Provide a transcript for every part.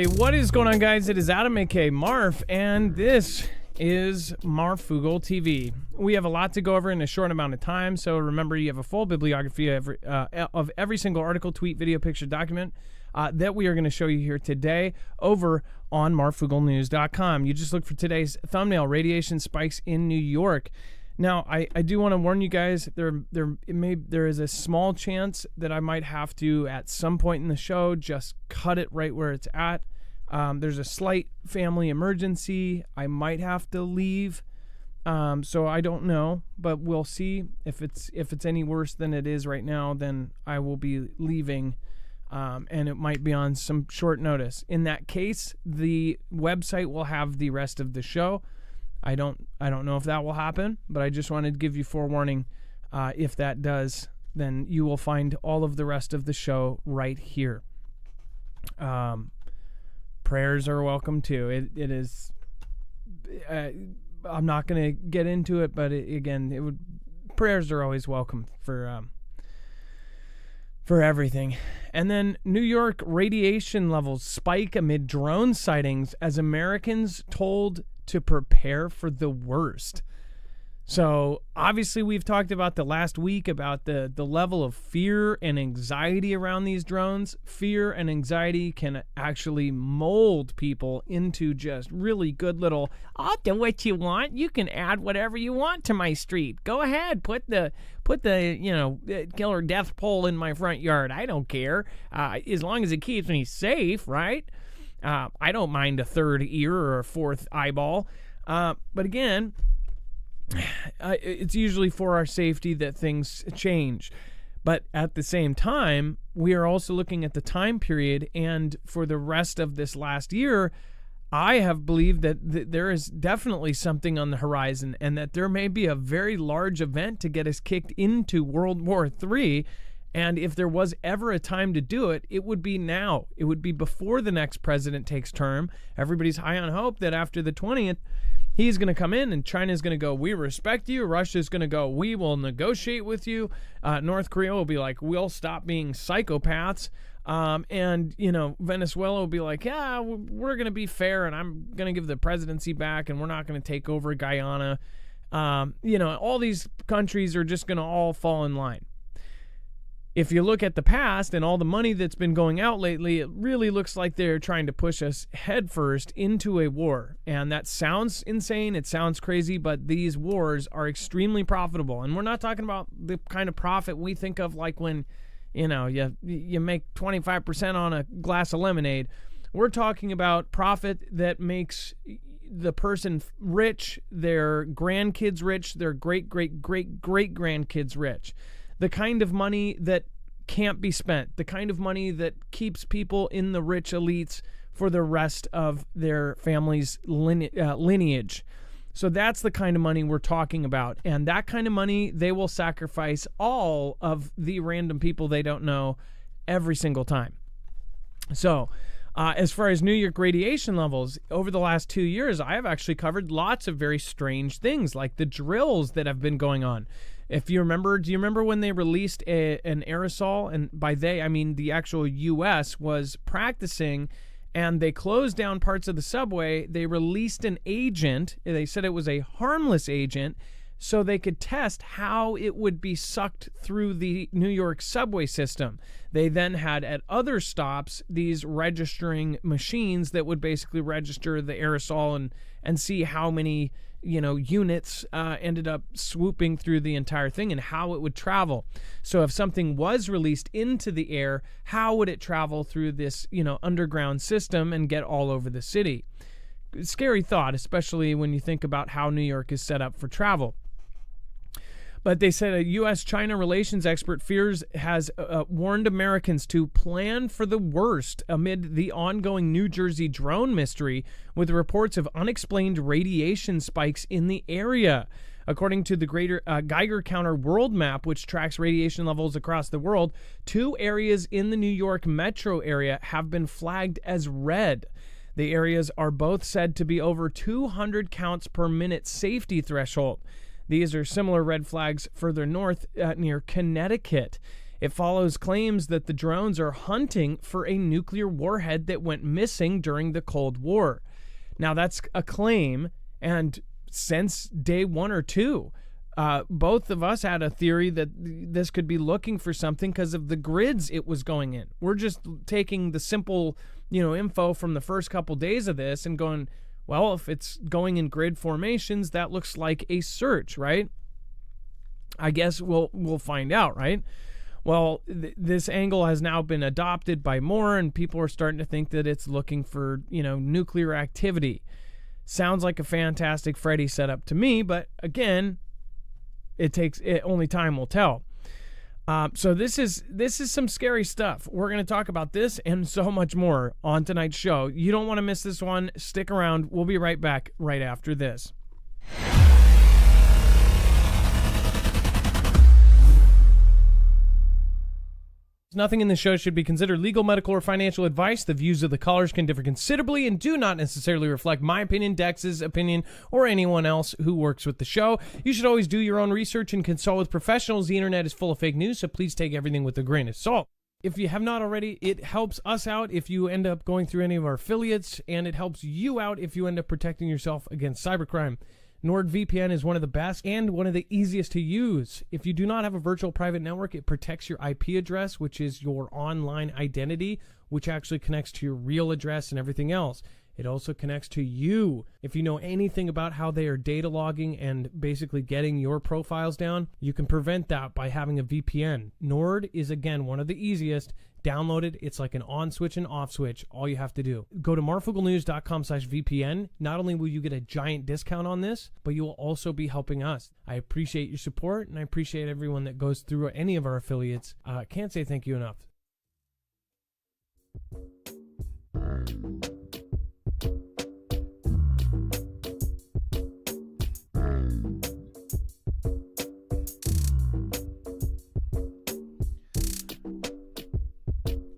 Hey, what is going on, guys? It is Adam, aka Marf, and this is Marfoogle TV. We have a lot to go over in a short amount of time, so remember you have a full bibliography of every single article, tweet, video, picture, document that we are going to show you here today over on marfooglenews.com. You just look for today's thumbnail, radiation spikes in New York. Now, I do want to warn you guys, there is a small chance that I might have to, at some point in the show, just cut it right where it's at. There's a slight family emergency. I might have to leave. So I don't know, but we'll see. If it's any worse than it is right now, then I will be leaving, and it might be on some short notice. In that case, the website will have the rest of the show. I don't know if that will happen, but I just wanted to give you forewarning. If that does, then you will find all of the rest of the show right here. Prayers are welcome too. It is. I'm not going to get into it, but prayers are always welcome for everything. And then New York radiation levels spike amid drone sightings as Americans told to prepare for the worst. So obviously we've talked about the last week about the level of fear and anxiety around these drones. Fear and anxiety can actually mold people into just really good little, I'll do what you want. You can add whatever you want to my street. Go ahead, put the killer death pole in my front yard. I don't care. As long as it keeps me safe, right? I don't mind a third ear or a fourth eyeball. But again, it's usually for our safety that things change. But at the same time, we are also looking at the time period, and for the rest of this last year, I have believed that there is definitely something on the horizon, and that there may be a very large event to get us kicked into World War III. And if there was ever a time to do it, it would be now. It would be before the next president takes term. Everybody's high on hope that after the 20th, he's going to come in and China's going to go, we respect you. Russia's going to go, we will negotiate with you. North Korea will be like, we'll stop being psychopaths. And Venezuela will be like, yeah, we're going to be fair, and I'm going to give the presidency back, and we're not going to take over Guyana. All these countries are just going to all fall in line. If you look at the past and all the money that's been going out lately, it really looks like they're trying to push us headfirst into a war. And that sounds insane. It sounds crazy, but these wars are extremely profitable. And we're not talking about the kind of profit we think of like when, you make 25% on a glass of lemonade. We're talking about profit that makes the person rich, their grandkids rich, their great-great-great-great-grandkids rich. The kind of money that can't be spent, the kind of money that keeps people in the rich elites for the rest of their family's lineage. So that's the kind of money we're talking about. And that kind of money, they will sacrifice all of the random people they don't know every single time. So as far as New York radiation levels, over the last 2 years, I have actually covered lots of very strange things, like the drills that have been going on. If you remember, do you remember when they released an aerosol? And by they, I mean the actual U.S. was practicing, and they closed down parts of the subway. They released an agent. They said it was a harmless agent, so they could test how it would be sucked through the New York subway system. They then had at other stops these registering machines that would basically register the aerosol and see how many units ended up swooping through the entire thing and how it would travel. So if something was released into the air, how would it travel through this, underground system and get all over the city? Scary thought, especially when you think about how New York is set up for travel. But they said a U.S.-China relations expert has warned Americans to plan for the worst amid the ongoing New Jersey drone mystery, with reports of unexplained radiation spikes in the area. According to the greater Geiger Counter world map, which tracks radiation levels across the world, 2 areas in the New York metro area have been flagged as red. The areas are both said to be over 200 counts per minute safety threshold. These are similar red flags further north near Connecticut. It follows claims that the drones are hunting for a nuclear warhead that went missing during the Cold War. Now, that's a claim, and since day 1 or 2, both of us had a theory that this could be looking for something because of the grids it was going in. We're just taking the simple, info from the first couple days of this and going, well, if it's going in grid formations, that looks like a search, right? I guess we'll find out, right? Well, this angle has now been adopted by more, and people are starting to think that it's looking for, nuclear activity. Sounds like a fantastic Freddy setup to me, but again, only time will tell. So this is some scary stuff. We're going to talk about this and so much more on tonight's show. You don't want to miss this one. Stick around. We'll be right back right after this. Nothing in this show should be considered legal, medical, or financial advice. The views of the callers can differ considerably and do not necessarily reflect my opinion, Dex's opinion, or anyone else who works with the show. You should always do your own research and consult with professionals. The internet is full of fake news, so please take everything with a grain of salt. If you have not already, it helps us out if you end up going through any of our affiliates, and it helps you out if you end up protecting yourself against cybercrime. NordVPN is one of the best and one of the easiest to use. If you do not have a virtual private network, it protects your IP address, which is your online identity, which actually connects to your real address and everything else. It also connects to you. If you know anything about how they are data logging and basically getting your profiles down, you can prevent that by having a VPN. Nord is, again, one of the easiest. Download it. It's like an on switch and off switch. All you have to do. Go to marfooglenews.com/VPN. Not only will you get a giant discount on this, but you will also be helping us. I appreciate your support, and I appreciate everyone that goes through any of our affiliates. Can't say thank you enough.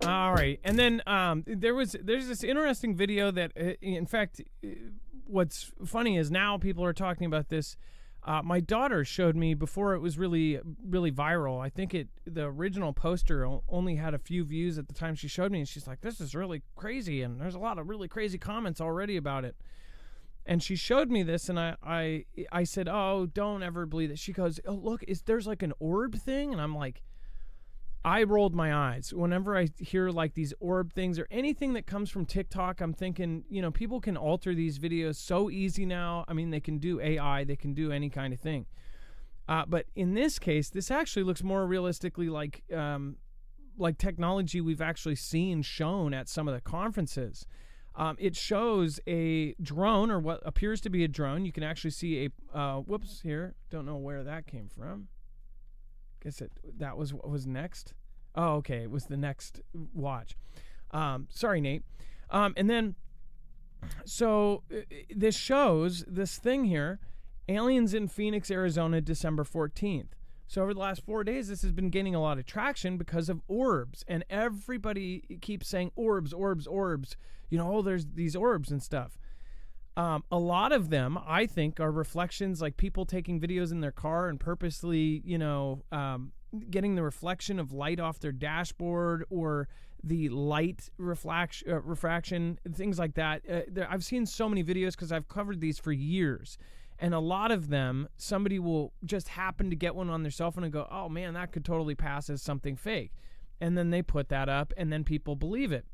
All right, and then there's this interesting video that, in fact, what's funny is now people are talking about this. My daughter showed me before it was really viral. I think the original poster only had a few views at the time she showed me, and she's like, "This is really crazy," and there's a lot of really crazy comments already about it. And she showed me this, and I said, "Oh, don't ever believe it." She goes, "Oh, look, there's like an orb thing," and I'm like. I rolled my eyes. Whenever I hear like these orb things or anything that comes from TikTok, I'm thinking, people can alter these videos so easy now. I mean, they can do AI, they can do any kind of thing. But in this case, this actually looks more realistically like technology we've actually seen shown at some of the conferences. It shows a drone, or what appears to be a drone. You can actually see whoops, here. Don't know where that came from. Guess that was what was next. Oh, okay. It was the next watch. Sorry, Nate. And then, so this shows this thing here, aliens in Phoenix, Arizona, December 14th. So over the last 4 days, this has been gaining a lot of traction because of orbs. And everybody keeps saying orbs, orbs, orbs. There's these orbs and stuff. A lot of them, I think, are reflections, like people taking videos in their car and purposely, getting the reflection of light off their dashboard, or the light refraction, things like that. I've seen so many videos because I've covered these for years. And a lot of them, somebody will just happen to get one on their cell phone and go, "Oh man, that could totally pass as something fake." And then they put that up, and then people believe it.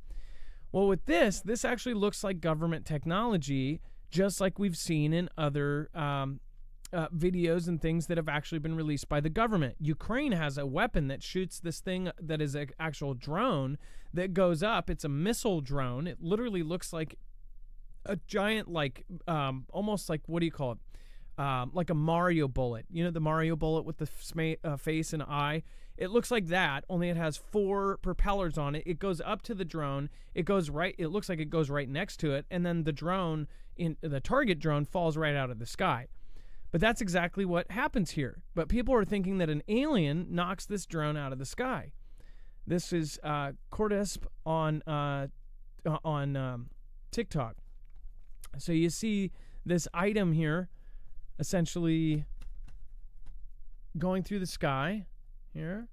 Well, with this actually looks like government technology, just like we've seen in other videos and things that have actually been released by the government. Ukraine has a weapon that shoots this thing that is an actual drone that goes up. It's a missile drone. It literally looks like a giant, almost like, what do you call it? Like a Mario bullet. The Mario bullet with the face and eye? It looks like that, only it has 4 propellers on it. It goes up to the drone. It looks like it goes right next to it, and then the target drone falls right out of the sky. But that's exactly what happens here. But people are thinking that an alien knocks this drone out of the sky. This is Cordesp on TikTok. So you see this item here, essentially going through the sky here,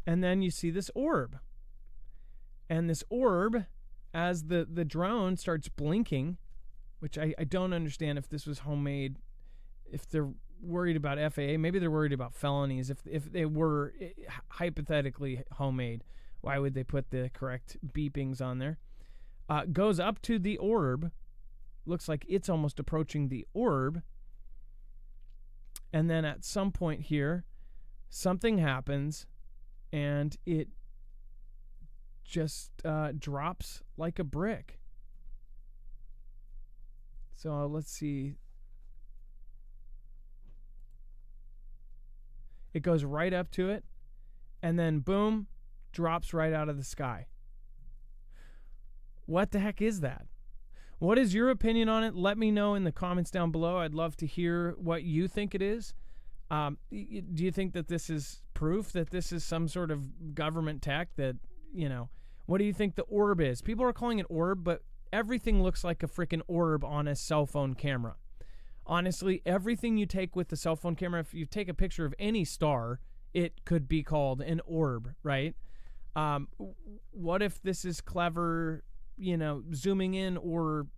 And then you see this orb. And this orb, as the drone starts blinking, which I don't understand if this was homemade, if they're worried about FAA, maybe they're worried about felonies. If they were hypothetically homemade, why would they put the correct beepings on there? Goes up to the orb, looks like it's almost approaching the orb, and then at some point here, something happens, and it just drops like a brick. So let's see. It goes right up to it, and then boom, drops right out of the sky. What the heck is that? What is your opinion on it? Let me know in the comments down below. I'd love to hear what you think it is. Do you think that this is proof that this is some sort of government tech that, what do you think the orb is? People are calling it orb, but everything looks like a freaking orb on a cell phone camera. Honestly, everything you take with the cell phone camera, if you take a picture of any star, it could be called an orb, right? What if this is clever, zooming in or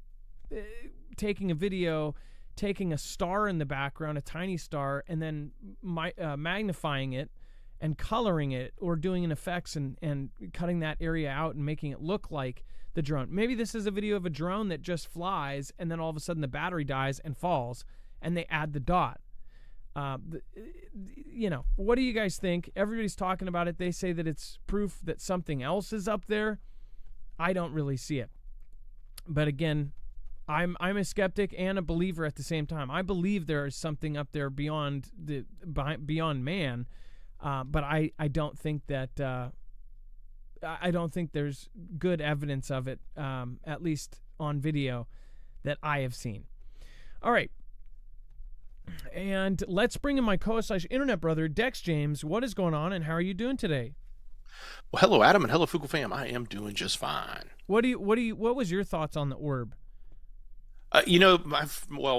taking a video, taking a star in the background, a tiny star, and then magnifying it and coloring it, or doing an effects and cutting that area out and making it look like the drone. Maybe this is a video of a drone that just flies, and then all of a sudden the battery dies and falls, and they add the dot. What do you guys think? Everybody's talking about it. They say that it's proof that something else is up there. I don't really see it. But again, I'm a skeptic and a believer at the same time. I believe there is something up there beyond man, but I don't think that I don't think there's good evidence of it, at least on video that I have seen. All right. And let's bring in my co-host/internet brother, Dex James. What is going on, and how are you doing today? Well, hello, Adam, and hello, Fugle fam. I am doing just fine. What was your thoughts on the orb?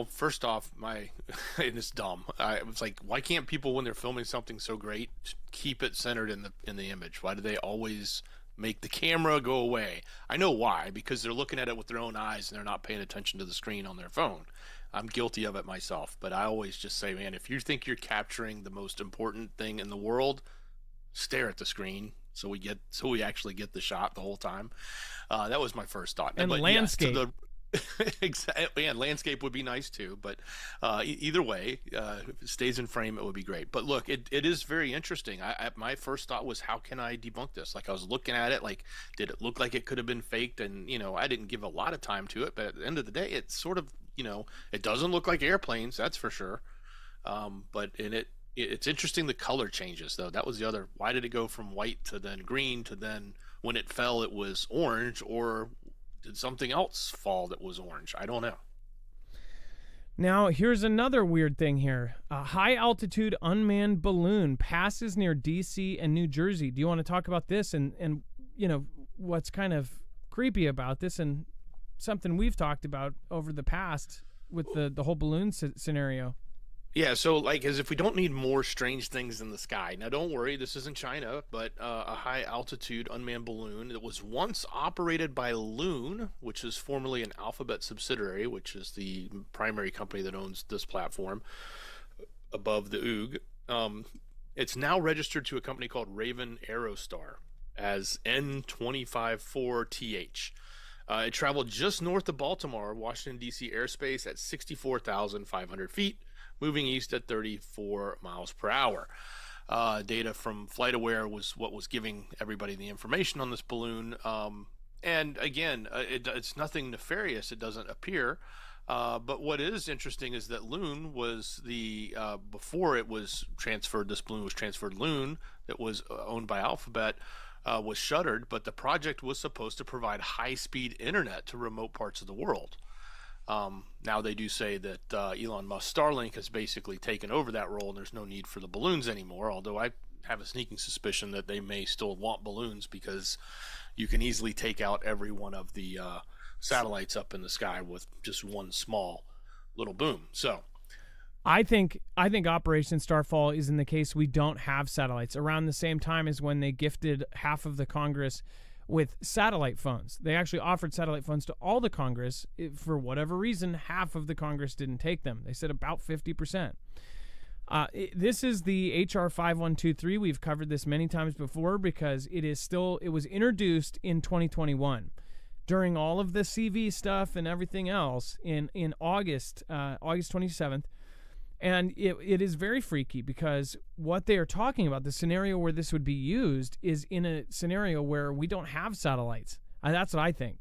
First off, and it's dumb. I was like, why can't people, when they're filming something so great, keep it centered in the image? Why do they always make the camera go away? I know why, because they're looking at it with their own eyes and they're not paying attention to the screen on their phone. I'm guilty of it myself, but I always just say, man, if you think you're capturing the most important thing in the world, stare at the screen so we actually get the shot the whole time. That was my first thought. And landscape. Yes, exactly, and landscape would be nice too, but either way, if it stays in frame, it would be great. But look, it is very interesting. My first thought was, how can I debunk this? Like, I was looking at it, like, did it look like it could have been faked? And I didn't give a lot of time to it, but at the end of the day, it's sort of, it doesn't look like airplanes, that's for sure. But it's interesting, the color changes though. That was the other. Why did it go from white to then green to then when it fell it was orange? Or did something else fall that was orange? I don't know. Now, here's another weird thing here. A high-altitude unmanned balloon passes near D.C. and New Jersey. Do you want to talk about this and what's kind of creepy about this, and something we've talked about over the past with the whole balloon scenario? Yeah, so as if we don't need more strange things in the sky. Now, don't worry, this isn't China, but a high-altitude unmanned balloon that was once operated by Loon, which is formerly an Alphabet subsidiary, which is the primary company that owns this platform above the OOG. It's now registered to a company called Raven Aerostar as N254TH. It traveled just north of Baltimore, Washington, D.C. airspace at 64,500 feet. Moving east at 34 miles per hour. Data from FlightAware was what was giving everybody the information on this balloon. And again, it's nothing nefarious, it doesn't appear. But what is interesting is that Loon was before it was transferred, this balloon was transferred, Loon, that was owned by Alphabet, was shuttered, but the project was supposed to provide high-speed internet to remote parts of the world. Now they do say that Elon Musk's Starlink has basically taken over that role, and there's no need for the balloons anymore, although I have a sneaking suspicion that they may still want balloons, because you can easily take out every one of the satellites up in the sky with just one small little boom. So I think Operation Starfall is in the case we don't have satellites around the same time as when they gifted half of the Congress with satellite phones. They actually offered satellite phones to all the Congress. For whatever reason, half of the Congress didn't take them. They said about 50%. This is the HR 5123. We've covered this many times before because it was introduced in 2021 during all of the CV stuff and everything else in August 27th. And it is very freaky because what they are talking about, the scenario where this would be used, is in a scenario where we don't have satellites. That's what I think.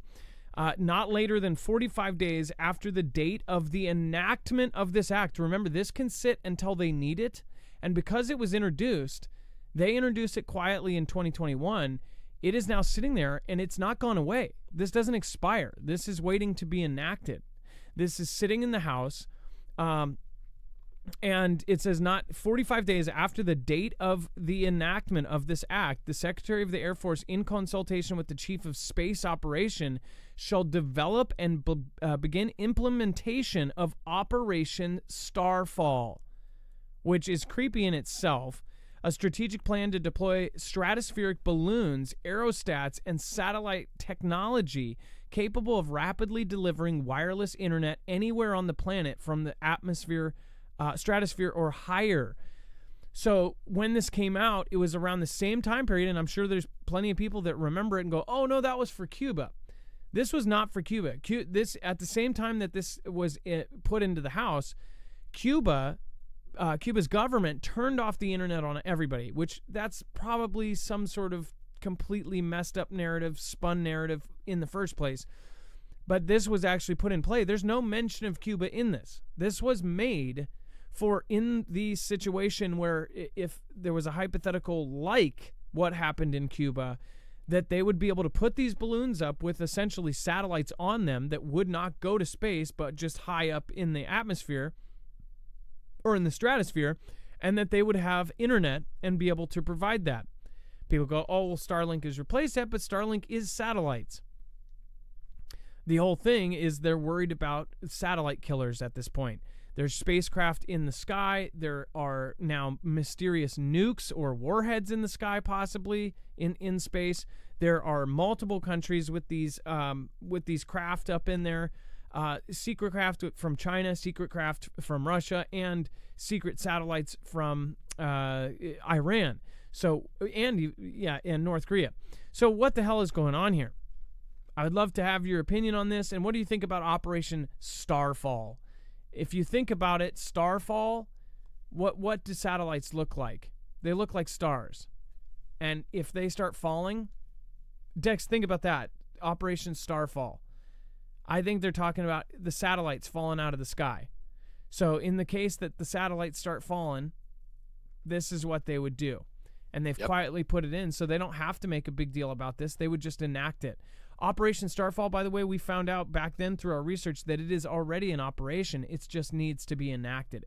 Not later than 45 days after the date of the enactment of this act. Remember, this can sit until they need it. And because it was introduced, they introduced it quietly in 2021. It is now sitting there, and it's not gone away. This doesn't expire. This is waiting to be enacted. This is sitting in the House. And it says not 45 days after the date of the enactment of this act, the Secretary of the Air Force, in consultation with the Chief of Space Operation, shall develop and begin implementation of Operation Starfall, which is creepy in itself, a strategic plan to deploy stratospheric balloons, aerostats, and satellite technology capable of rapidly delivering wireless internet anywhere on the planet from the stratosphere or higher. So when this came out, it was around the same time period, and I'm sure there's plenty of people that remember it and go, oh no, that was for Cuba. This was not for Cuba. This, at the same time that this was put into the House, Cuba's government turned off the internet on everybody, which that's probably some sort of completely messed up narrative, spun narrative in the first place. But this was actually put in play. There's no mention of Cuba in this. This was made for in the situation where if there was a hypothetical like what happened in Cuba, that they would be able to put these balloons up with essentially satellites on them that would not go to space but just high up in the atmosphere or in the stratosphere, and that they would have internet and be able to provide that. People go, oh, well, Starlink has replaced that, but Starlink is satellites. The whole thing is they're worried about satellite killers at this point. There's spacecraft in the sky. There are now mysterious nukes or warheads in the sky, possibly in space. There are multiple countries with these craft up in there. Secret craft from China, secret craft from Russia, and secret satellites from Iran. So and North Korea. So what the hell is going on here? I would love to have your opinion on this. And what do you think about Operation Starfall? If you think about it, Starfall, what do satellites look like? They look like stars. And if they start falling, Dex, think about that. Operation Starfall. I think they're talking about the satellites falling out of the sky. So in the case that the satellites start falling, this is what they would do. And they've quietly put it in, so they don't have to make a big deal about this. They would just enact it. Operation Starfall, by the way, we found out back then through our research that it is already in operation. It just needs to be enacted.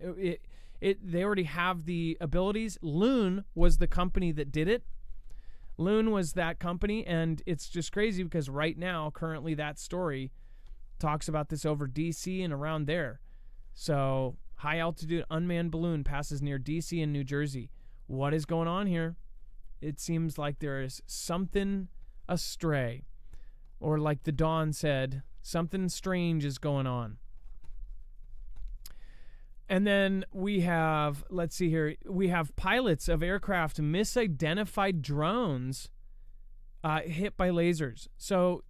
They already have the abilities. Loon was the company that did it. Loon was that company, and it's just crazy because right now, currently, that story talks about this over D.C. and around there. So, high-altitude unmanned balloon passes near D.C. and New Jersey. What is going on here? It seems like there is something astray. Or like the Dawn said, something strange is going on. And then we have, let's see here, we have pilots of aircraft misidentified drones hit by lasers. So,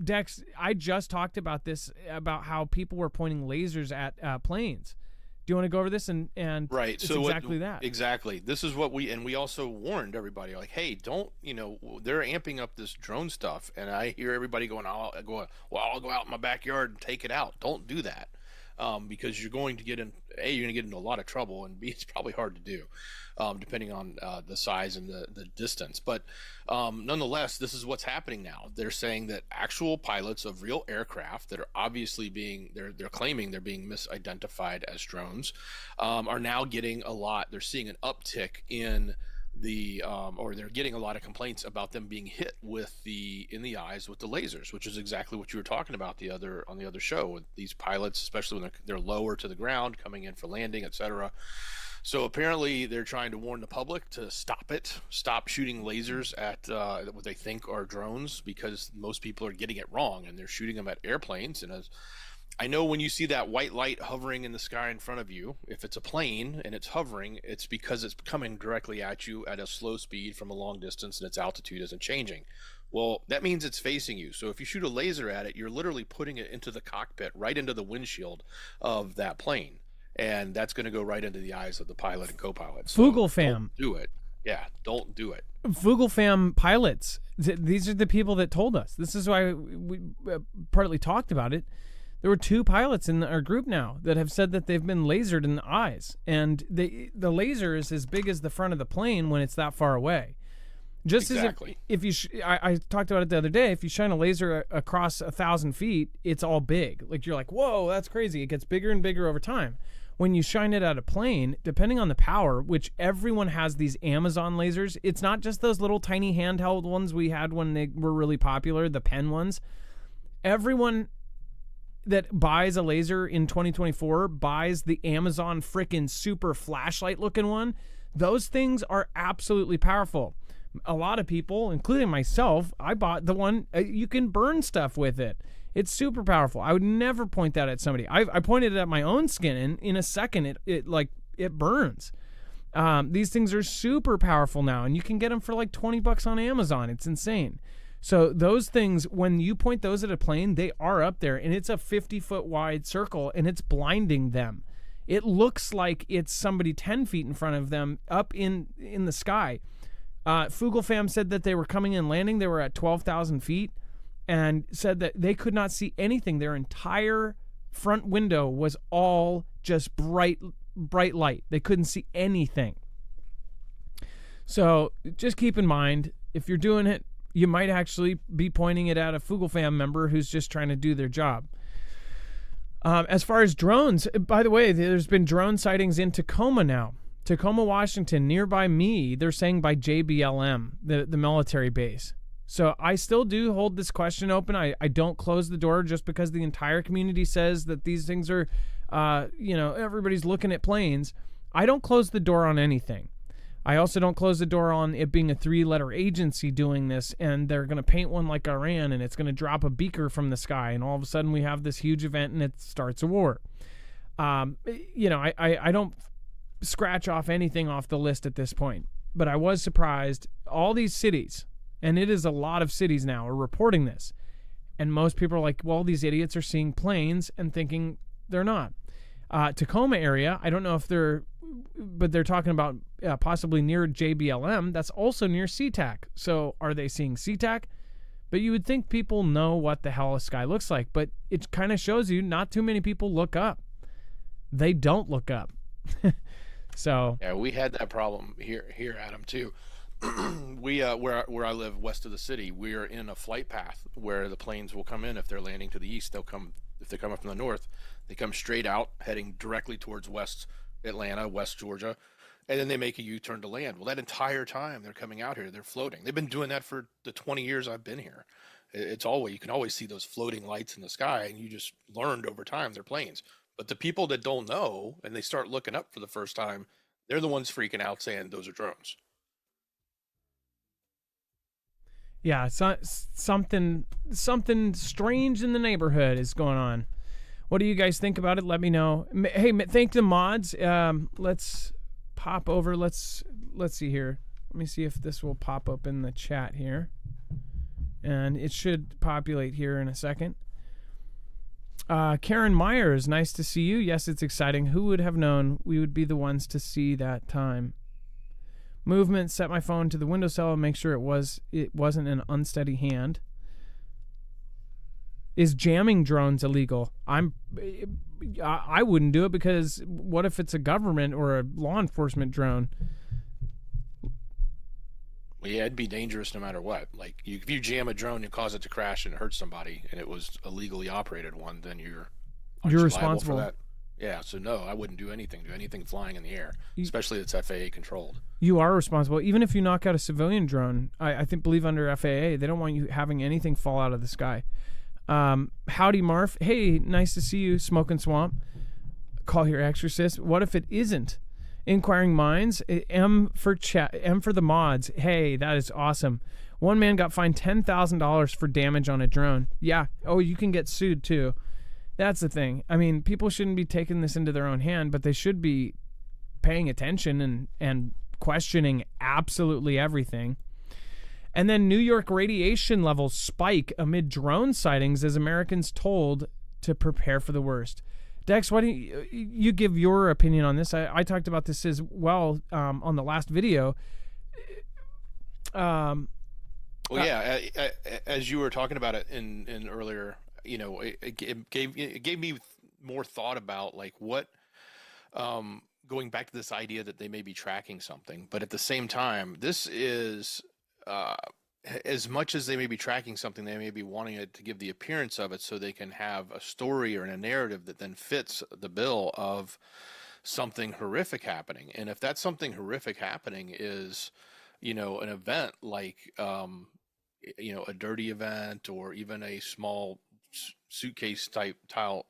Dex, I just talked about this, about how people were pointing lasers at planes. Do you want to go over this? And right, it's so exactly that. Exactly. This is what we also warned everybody, like, hey, don't, they're amping up this drone stuff, and I hear everybody going, I'll go out in my backyard and take it out. Don't do that, because you're going to get into a lot of trouble, and B, it's probably hard to do, depending on the size and the distance. But nonetheless, this is what's happening now. They're saying that actual pilots of real aircraft that are obviously they're claiming they're being misidentified as drones, are now getting they're seeing an uptick in or they're getting a lot of complaints about them being hit in the eyes with the lasers, which is exactly what you were talking about on the other show with these pilots, especially when they're lower to the ground, coming in for landing, etc. So apparently they're trying to warn the public to stop shooting lasers at what they think are drones, because most people are getting it wrong and they're shooting them at airplanes. And as I know, when you see that white light hovering in the sky in front of you, if it's a plane and it's hovering, it's because it's coming directly at you at a slow speed from a long distance and its altitude isn't changing. Well, that means it's facing you. So if you shoot a laser at it, you're literally putting it into the cockpit, right into the windshield of that plane. And that's going to go right into the eyes of the pilot and co-pilot. So Foogle fam. Don't do it. Yeah, don't do it. Foogle fam pilots. These are the people that told us. This is why we partly talked about it. There were 2 pilots in our group now that have said that they've been lasered in the eyes. And the laser is as big as the front of the plane when it's that far away. Just exactly. As if you, I talked about it the other day, if you shine a laser across 1,000 feet, it's all big. Like, you're like, whoa, that's crazy. It gets bigger and bigger over time. When you shine it at a plane, depending on the power, which everyone has these Amazon lasers, it's not just those little tiny handheld ones we had when they were really popular, the pen ones. Everyone that buys a laser in 2024 buys the Amazon frickin' super flashlight looking one. Those things are absolutely powerful. A lot of people, including myself, I bought the one you can burn stuff with it. It's super powerful. I would never point that at somebody. I pointed it at my own skin, and in a second it burns. These things are super powerful now, and you can get them for like $20 on Amazon. It's insane. So those things, when you point those at a plane, they are up there, and it's a 50-foot wide circle, and it's blinding them. It looks like it's somebody 10 feet in front of them up in the sky. Foogle fam said that they were coming in landing. They were at 12,000 feet and said that they could not see anything. Their entire front window was all just bright light. They couldn't see anything. So just keep in mind, if you're doing it, you might actually be pointing it at a Foogle fam member who's just trying to do their job. As far as drones, by the way, there's been drone sightings in Tacoma now. Tacoma, Washington, nearby me, they're saying by JBLM, the military base. So I still do hold this question open. I don't close the door just because the entire community says that these things are, everybody's looking at planes. I don't close the door on anything. I also don't close the door on it being a 3-letter agency doing this, and they're going to paint one like Iran, and it's going to drop a beaker from the sky, and all of a sudden we have this huge event, and it starts a war. I don't scratch off anything off the list at this point, but I was surprised. All these cities, and it is a lot of cities now, are reporting this, and most people are like, well, these idiots are seeing planes and thinking they're not. Tacoma area, I don't know if but they're talking about possibly near JBLM. That's also near SeaTac. So are they seeing SeaTac? But you would think people know what the hell a sky looks like, but it kind of shows you not too many people look up. They don't look up. So yeah, we had that problem here, Adam, too. We where I live west of the city, we are in a flight path where the planes will come in. If they're landing to the east, if they come up from the north, they come straight out, heading directly towards West Atlanta, West Georgia, and then they make a U-turn to land. Well, that entire time they're coming out here, they're floating. They've been doing that for the 20 years I've been here. You can always see those floating lights in the sky, and you just learned over time they're planes. But the people that don't know and they start looking up for the first time, they're the ones freaking out saying those are drones. Yeah, something strange in the neighborhood is going on. What do you guys think about it? Let me know. Hey, thank the mods. Let's pop over. Let's see here. Let me see if this will pop up in the chat here. And it should populate here in a second. Karen Myers, nice to see you. Yes, it's exciting. Who would have known we would be the ones to see that time? Movement, set my phone to the windowsill and make sure it wasn't an unsteady hand. Is jamming drones illegal? I wouldn't do it, because what if it's a government or a law enforcement drone? Well, yeah, it'd be dangerous no matter what. Like, if you jam a drone and cause it to crash and hurt somebody, and it was a legally operated one, then you're responsible for that. Yeah, so no, I wouldn't do anything flying in the air, You, especially that's FAA controlled. you are responsible. Even if you knock out a civilian drone, believe under FAA, they don't want you having anything fall out of the sky. Howdy, Marf. Hey, nice to see you, Smoking Swamp. Call here, Exorcist. What if it isn't? Inquiring Minds. M for chat. M for the mods. Hey, that is awesome. One man got fined $10,000 for damage on a drone. Yeah. Oh, you can get sued too. That's the thing. I mean, people shouldn't be taking this into their own hand, but they should be paying attention and questioning absolutely everything. And then New York radiation levels spike amid drone sightings as Americans told to prepare for the worst. Dex, why don't you give your opinion on this? I talked about this as well on the last video. As you were talking about it in earlier, it gave me more thought about like what, going back to this idea that they may be tracking something, but at the same time, this is as much as they may be tracking something, they may be wanting it to give the appearance of it so they can have a story or a narrative that then fits the bill of something horrific happening. And if that something horrific happening is, an event like, a dirty event or even a small suitcase type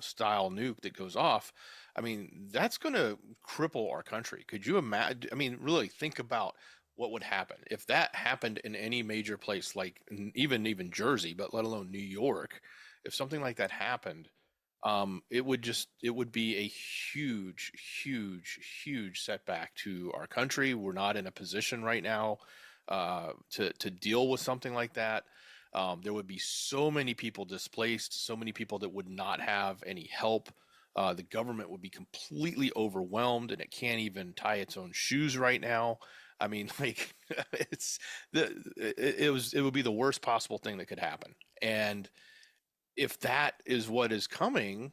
style nuke that goes off, I mean, that's going to cripple our country. Could you imagine? I mean, really think about what would happen if that happened in any major place, like even Jersey, but let alone New York. If something like that happened, it would be a huge setback to our country. We're not in a position right now to deal with something like that. There would be so many people displaced, so many people that would not have any help. The government would be completely overwhelmed, and it can't even tie its own shoes right now. I mean, like, it would be the worst possible thing that could happen. And if that is what is coming,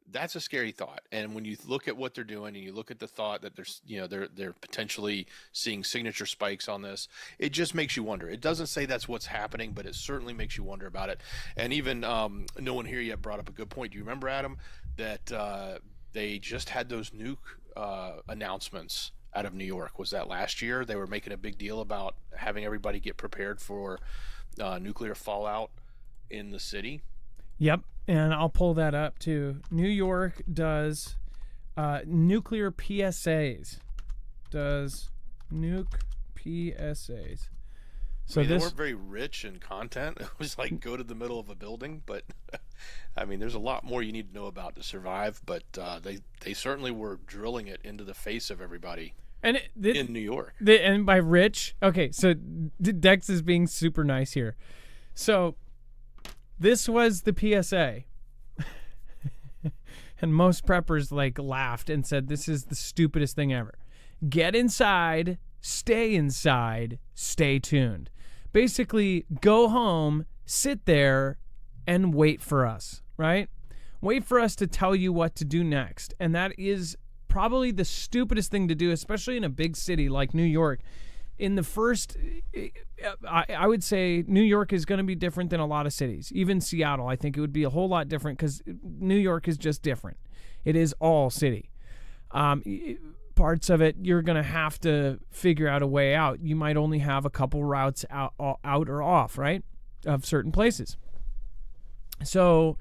that's a scary thought. And when you look at what they're doing and you look at the thought that there's, they're potentially seeing signature spikes on this, it just makes you wonder. It doesn't say that's what's happening, but it certainly makes you wonder about it. And even no one here yet brought up a good point. Do you remember, Adam, that they just had those nuke announcements out of New York? Was that last year? They were making a big deal about having everybody get prepared for nuclear fallout in the city. Yep, and I'll pull that up too. New York does nuclear PSAs. Does nuke PSAs. So they weren't very rich in content. It was like go to the middle of a building, but I mean, there's a lot more you need to know about to survive. But they certainly were drilling it into the face of everybody. And in New York. And by rich, okay, so Dex is being super nice here. So this was the PSA. And most preppers laughed and said, this is the stupidest thing ever. Get inside, stay tuned. Basically, go home, sit there, and wait for us, right? Wait for us to tell you what to do next. And that is probably the stupidest thing to do, especially in a big city like New York. In the first, I would say New York is going to be different than a lot of cities. Even Seattle, I think it would be a whole lot different because New York is just different. It is all city. Parts of it, you're going to have to figure out a way out. You might only have a couple routes out or off, right, of certain places. So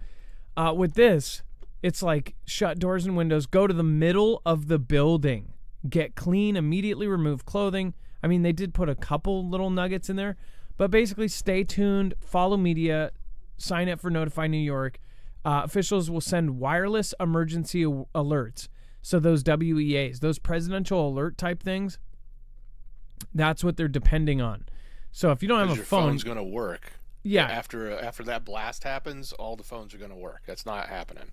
with this, it's like shut doors and windows, go to the middle of the building, get clean, immediately remove clothing. I mean, they did put a couple little nuggets in there, but basically stay tuned, follow media, sign up for Notify New York. Officials will send wireless emergency alerts. So those WEAs, those presidential alert type things, that's what they're depending on. So if you don't have a your phone, phone's going to work. Yeah. After that blast happens, all the phones are going to work. That's not happening.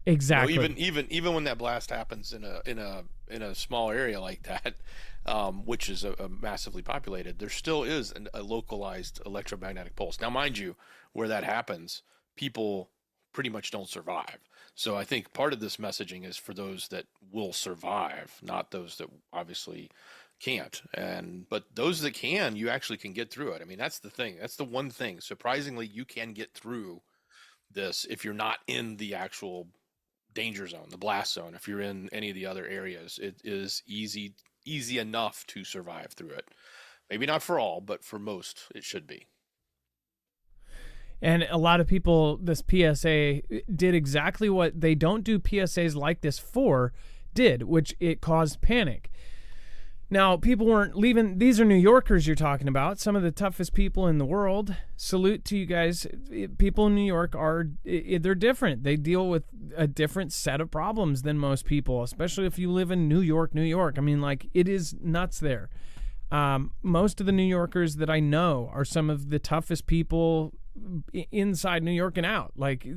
Exactly. Even when that blast happens in a small area like that, which is a massively populated, there still is a localized electromagnetic pulse. Now, mind you, where that happens, people pretty much don't survive. So I think part of this messaging is for those that will survive, not those that obviously can't. But those that can, you actually can get through it. I mean, that's the thing. That's the one thing. Surprisingly, you can get through this if you're not in the actual danger zone, the blast zone. If you're in any of the other areas, it is easy enough to survive through it. Maybe not for all, but for most, it should be. And a lot of people, this PSA did exactly what they don't do PSAs like this for, which it caused panic. Now, people weren't leaving. These are New Yorkers you're talking about, some of the toughest people in the world. Salute to you guys. People in New York they're different. They deal with a different set of problems than most people, especially if you live in New York. I mean, like, it is nuts there. Most of the New Yorkers that I know are some of the toughest people inside New York and out. Like,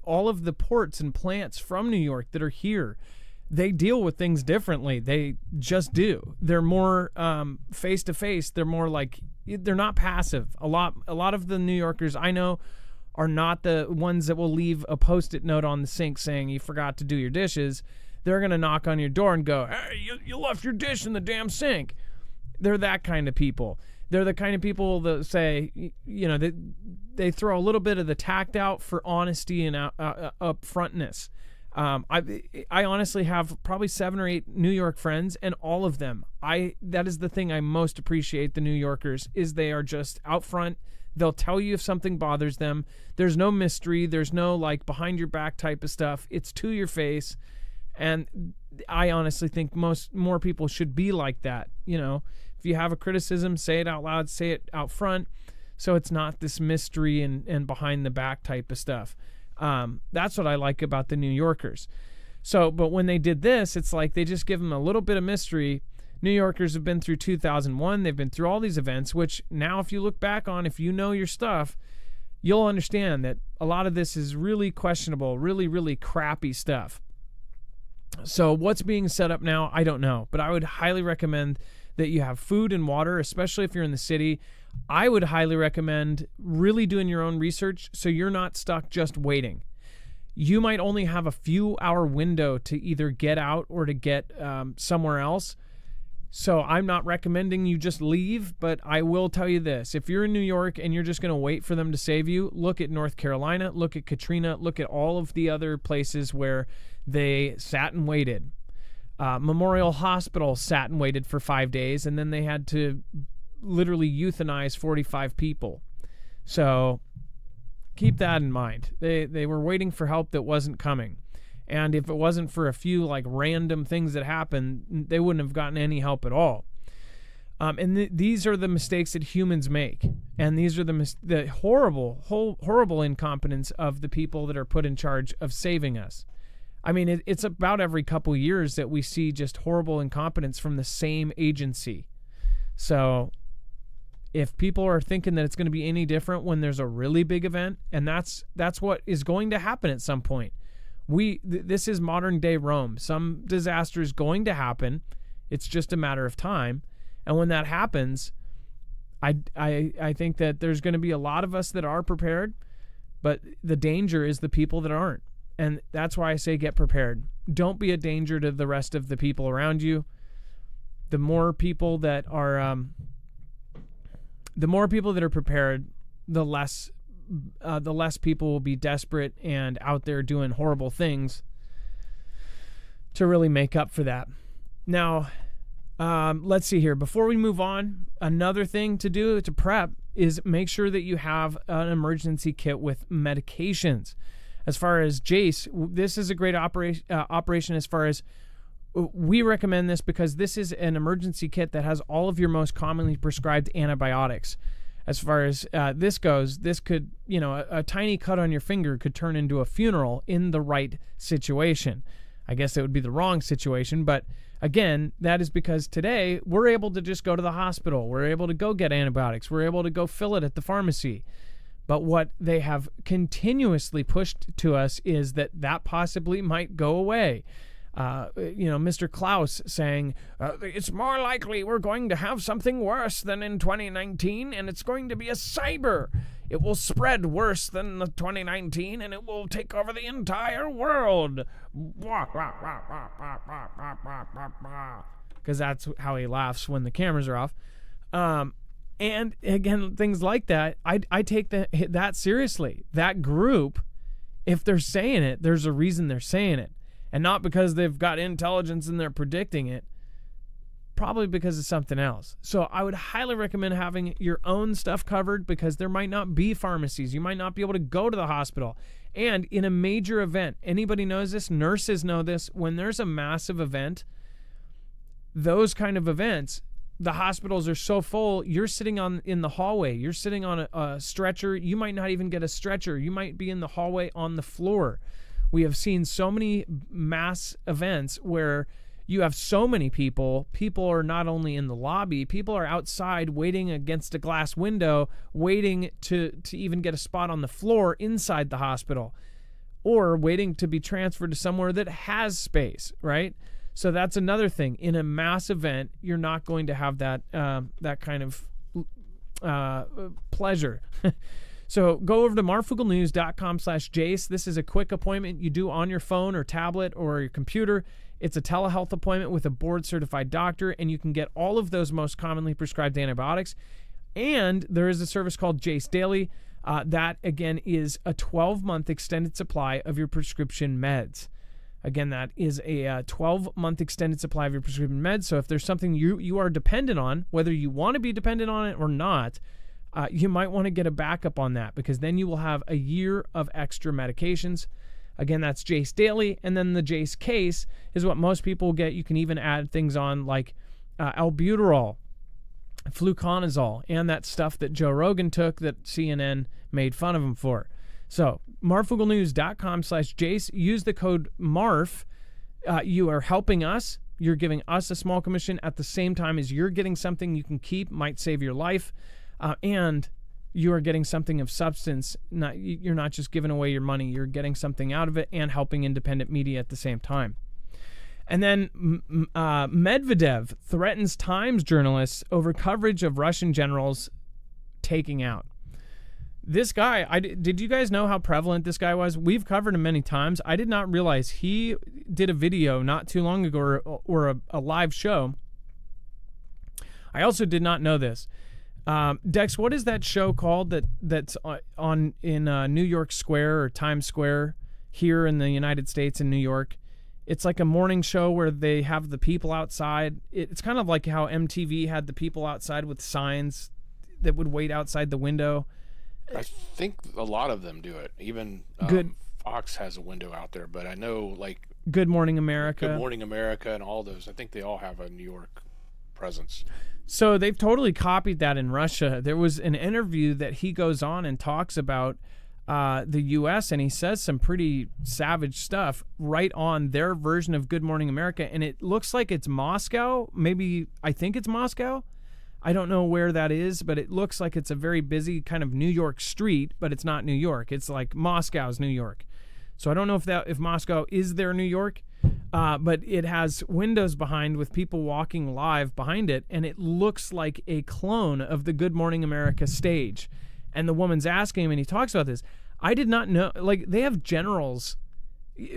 all of the ports and plants from New York that are here, they deal with things differently. They just do. They're more face to face. They're more like, they're not passive. A lot of the New Yorkers I know are not the ones that will leave a Post-it note on the sink saying you forgot to do your dishes. They're going to knock on your door and go, hey, you left your dish in the damn sink. They're that kind of people. They're the kind of people that say, you know, they throw a little bit of the tact out for honesty and upfrontness. I honestly have probably 7 or 8 New York friends, and all of them, that is the thing I most appreciate. The New Yorkers is they are just out front. They'll tell you if something bothers them. There's no mystery. There's no like behind your back type of stuff. It's to your face. And I honestly think more people should be like that. You know, if you have a criticism, say it out loud, say it out front. So it's not this mystery and behind the back type of stuff. That's what I like about the New Yorkers. So, but when they did this, it's like they just give them a little bit of mystery. New Yorkers have been through 2001. They've been through all these events, which now if you look back on, if you know your stuff, you'll understand that a lot of this is really questionable, really, really crappy stuff. So what's being set up now, I don't know. But I would highly recommend that you have food and water, especially if you're in the city. I would highly recommend really doing your own research so you're not stuck just waiting. You might only have a few hour window to either get out or to get somewhere else. So I'm not recommending you just leave, but I will tell you this. If you're in New York and you're just going to wait for them to save you, look at North Carolina, look at Katrina, look at all of the other places where they sat and waited. Memorial Hospital sat and waited for 5 days, and then they had to literally euthanize 45 people. So keep that in mind. They were waiting for help that wasn't coming. And if it wasn't for a few like random things that happened, they wouldn't have gotten any help at all. And these are the mistakes that humans make. And these are the horrible incompetence of the people that are put in charge of saving us. I mean, it's about every couple years that we see just horrible incompetence from the same agency. So if people are thinking that it's going to be any different when there's a really big event, and that's what is going to happen at some point. This is modern day Rome. Some disaster is going to happen. It's just a matter of time. And when that happens, I think that there's going to be a lot of us that are prepared, but the danger is the people that aren't. And that's why I say get prepared. Don't be a danger to the rest of the people around you. The more people that are prepared, the less people will be desperate and out there doing horrible things to really make up for that. Now, let's see here. Before we move on, another thing to do to prep is make sure that you have an emergency kit with medications. As far as Jase, this is a great operation as far as we recommend this because this is an emergency kit that has all of your most commonly prescribed antibiotics. As far as this goes, this could, a tiny cut on your finger could turn into a funeral in the right situation. I guess it would be the wrong situation, but again, that is because today we're able to just go to the hospital. We're able to go get antibiotics. We're able to go fill it at the pharmacy. But what they have continuously pushed to us is that possibly might go away. Mr. Klaus saying, it's more likely we're going to have something worse than in 2019, and it's going to be a cyber. It will spread worse than the 2019, and it will take over the entire world. Because that's how he laughs when the cameras are off. And again, things like that, I take that seriously. That group, if they're saying it, there's a reason they're saying it. And not because they've got intelligence and they're predicting it, probably because of something else. So I would highly recommend having your own stuff covered, because there might not be pharmacies. You might not be able to go to the hospital. And in a major event, anybody knows this, nurses know this, when there's a massive event, those kind of events, the hospitals are so full, you're sitting in the hallway, you're sitting on a stretcher, you might not even get a stretcher, you might be in the hallway on the floor. We have seen so many mass events where you have so many people are not only in the lobby, people are outside waiting against a glass window, waiting to even get a spot on the floor inside the hospital, or waiting to be transferred to somewhere that has space, right? So that's another thing. In a mass event, you're not going to have that kind of pleasure. So go over to marfooglenews.com/Jase. This is a quick appointment you do on your phone or tablet or your computer. It's a telehealth appointment with a board-certified doctor, and you can get all of those most commonly prescribed antibiotics. And there is a service called Jase Daily. That, again, is a 12-month extended supply of your prescription meds. Again, that is a 12-month extended supply of your prescription meds. So if there's something you are dependent on, whether you want to be dependent on it or not, you might want to get a backup on that, because then you will have a year of extra medications. Again, that's Jase Daily. And then the Jase Case is what most people get. You can even add things on like albuterol, fluconazole, and that stuff that Joe Rogan took that CNN made fun of him for. So marfooglenews.com/Jase. Use the code MARF. You are helping us. You're giving us a small commission at the same time as you're getting something you can keep, might save your life. And you are getting something of substance. You're not just giving away your money. You're getting something out of it and helping independent media at the same time. And then Medvedev threatens Times journalists over coverage of Russian generals taking out. This guy, did you guys know how prevalent this guy was? We've covered him many times. I did not realize he did a video not too long ago, or a live show. I also did not know this. Dex, what is that show called that's on in New York Square or Times Square here in the United States in New York? It's like a morning show where they have the people outside. It's kind of like how MTV had the people outside with signs that would wait outside the window. I think a lot of them do it. Even Fox has a window out there, but I know like Good Morning America. Good Morning America and all those. I think they all have a New York presence. So they've totally copied that in Russia. There was an interview that he goes on and talks about the U.S., and he says some pretty savage stuff right on their version of Good Morning America, and it looks like it's Moscow. Maybe, I think it's Moscow. I don't know where that is, but it looks like it's a very busy kind of New York street, but it's not New York. It's like Moscow's New York. So I don't know if Moscow is their New York, but it has windows behind with people walking live behind it, and it looks like a clone of the Good Morning America stage. And the woman's asking him, and he talks about this. I did not know, like, they have generals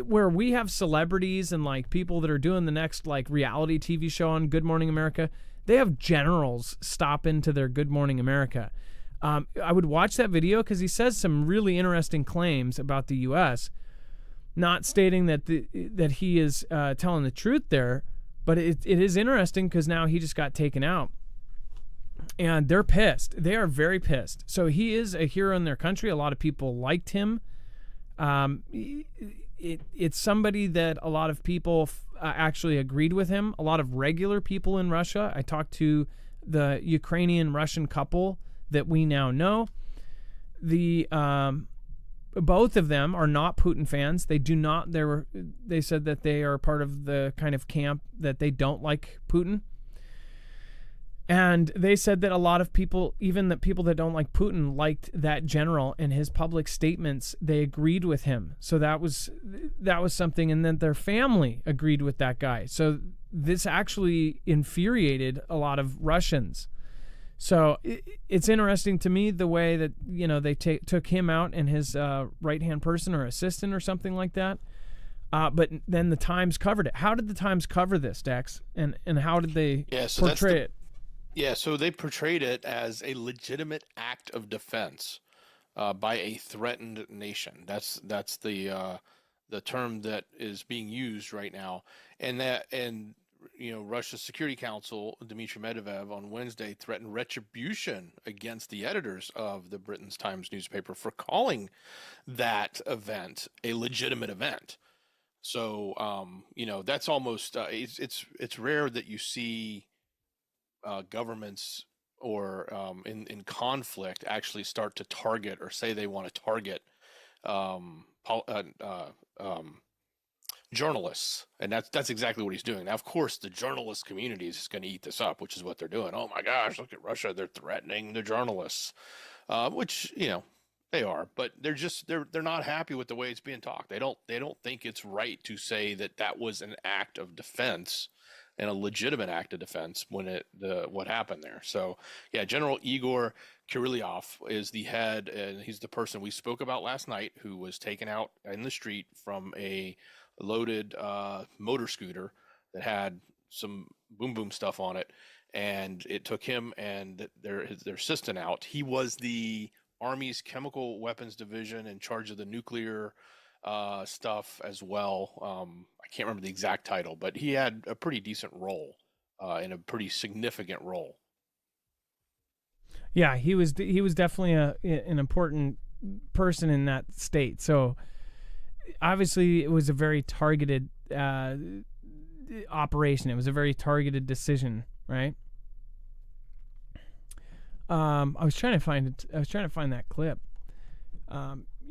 where we have celebrities and like people that are doing the next like reality TV show on Good Morning America. They have generals stop into their Good Morning America. I would watch that video because he says some really interesting claims about the U.S., not stating that that he is telling the truth there, but it is interesting because now he just got taken out. And they're pissed. They are very pissed. So he is a hero in their country. A lot of people liked him. It's somebody that a lot of people actually agreed with him. A lot of regular people in Russia. I talked to the Ukrainian-Russian couple that we now know. Both of them are not Putin fans. They do not. They said that they are part of the kind of camp that they don't like Putin. And they said that a lot of people, even the people that don't like Putin, liked that general and his public statements. They agreed with him. So that was something. And then their family agreed with that guy. So this actually infuriated a lot of Russians. So it's interesting to me the way that, you know, they took him out and his right-hand person or assistant or something like that. But then the Times covered it. How did the Times cover this, Dex? And how did they portray it? Yeah, so they portrayed it as a legitimate act of defense by a threatened nation. That's the the term that is being used right now. And Russia's Security Council, Dmitry Medvedev, on Wednesday threatened retribution against the editors of the Britain's Times newspaper for calling that event a legitimate event. So, that's almost it's rare that you see governments or in conflict actually start to target or say they want to target journalists, and that's exactly what he's doing. Now, of course, the journalist community is going to eat this up, which is what they're doing. Oh my gosh, look at Russia! They're threatening the journalists, which they are, but they're not happy with the way it's being talked. They don't think it's right to say that was an act of defense and a legitimate act of defense when what happened there. So yeah, General Igor Kirillov is the head, and he's the person we spoke about last night who was taken out in the street from a loaded motor scooter that had some boom boom stuff on it, and it took him and their assistant out. He was the Army's Chemical Weapons Division in charge of the nuclear stuff as well. I can't remember the exact title, but he had a pretty decent role in a pretty significant role. Yeah, he was definitely an important person in that state. So obviously it was a very targeted operation. It was a very targeted decision, right? I was trying to find that clip.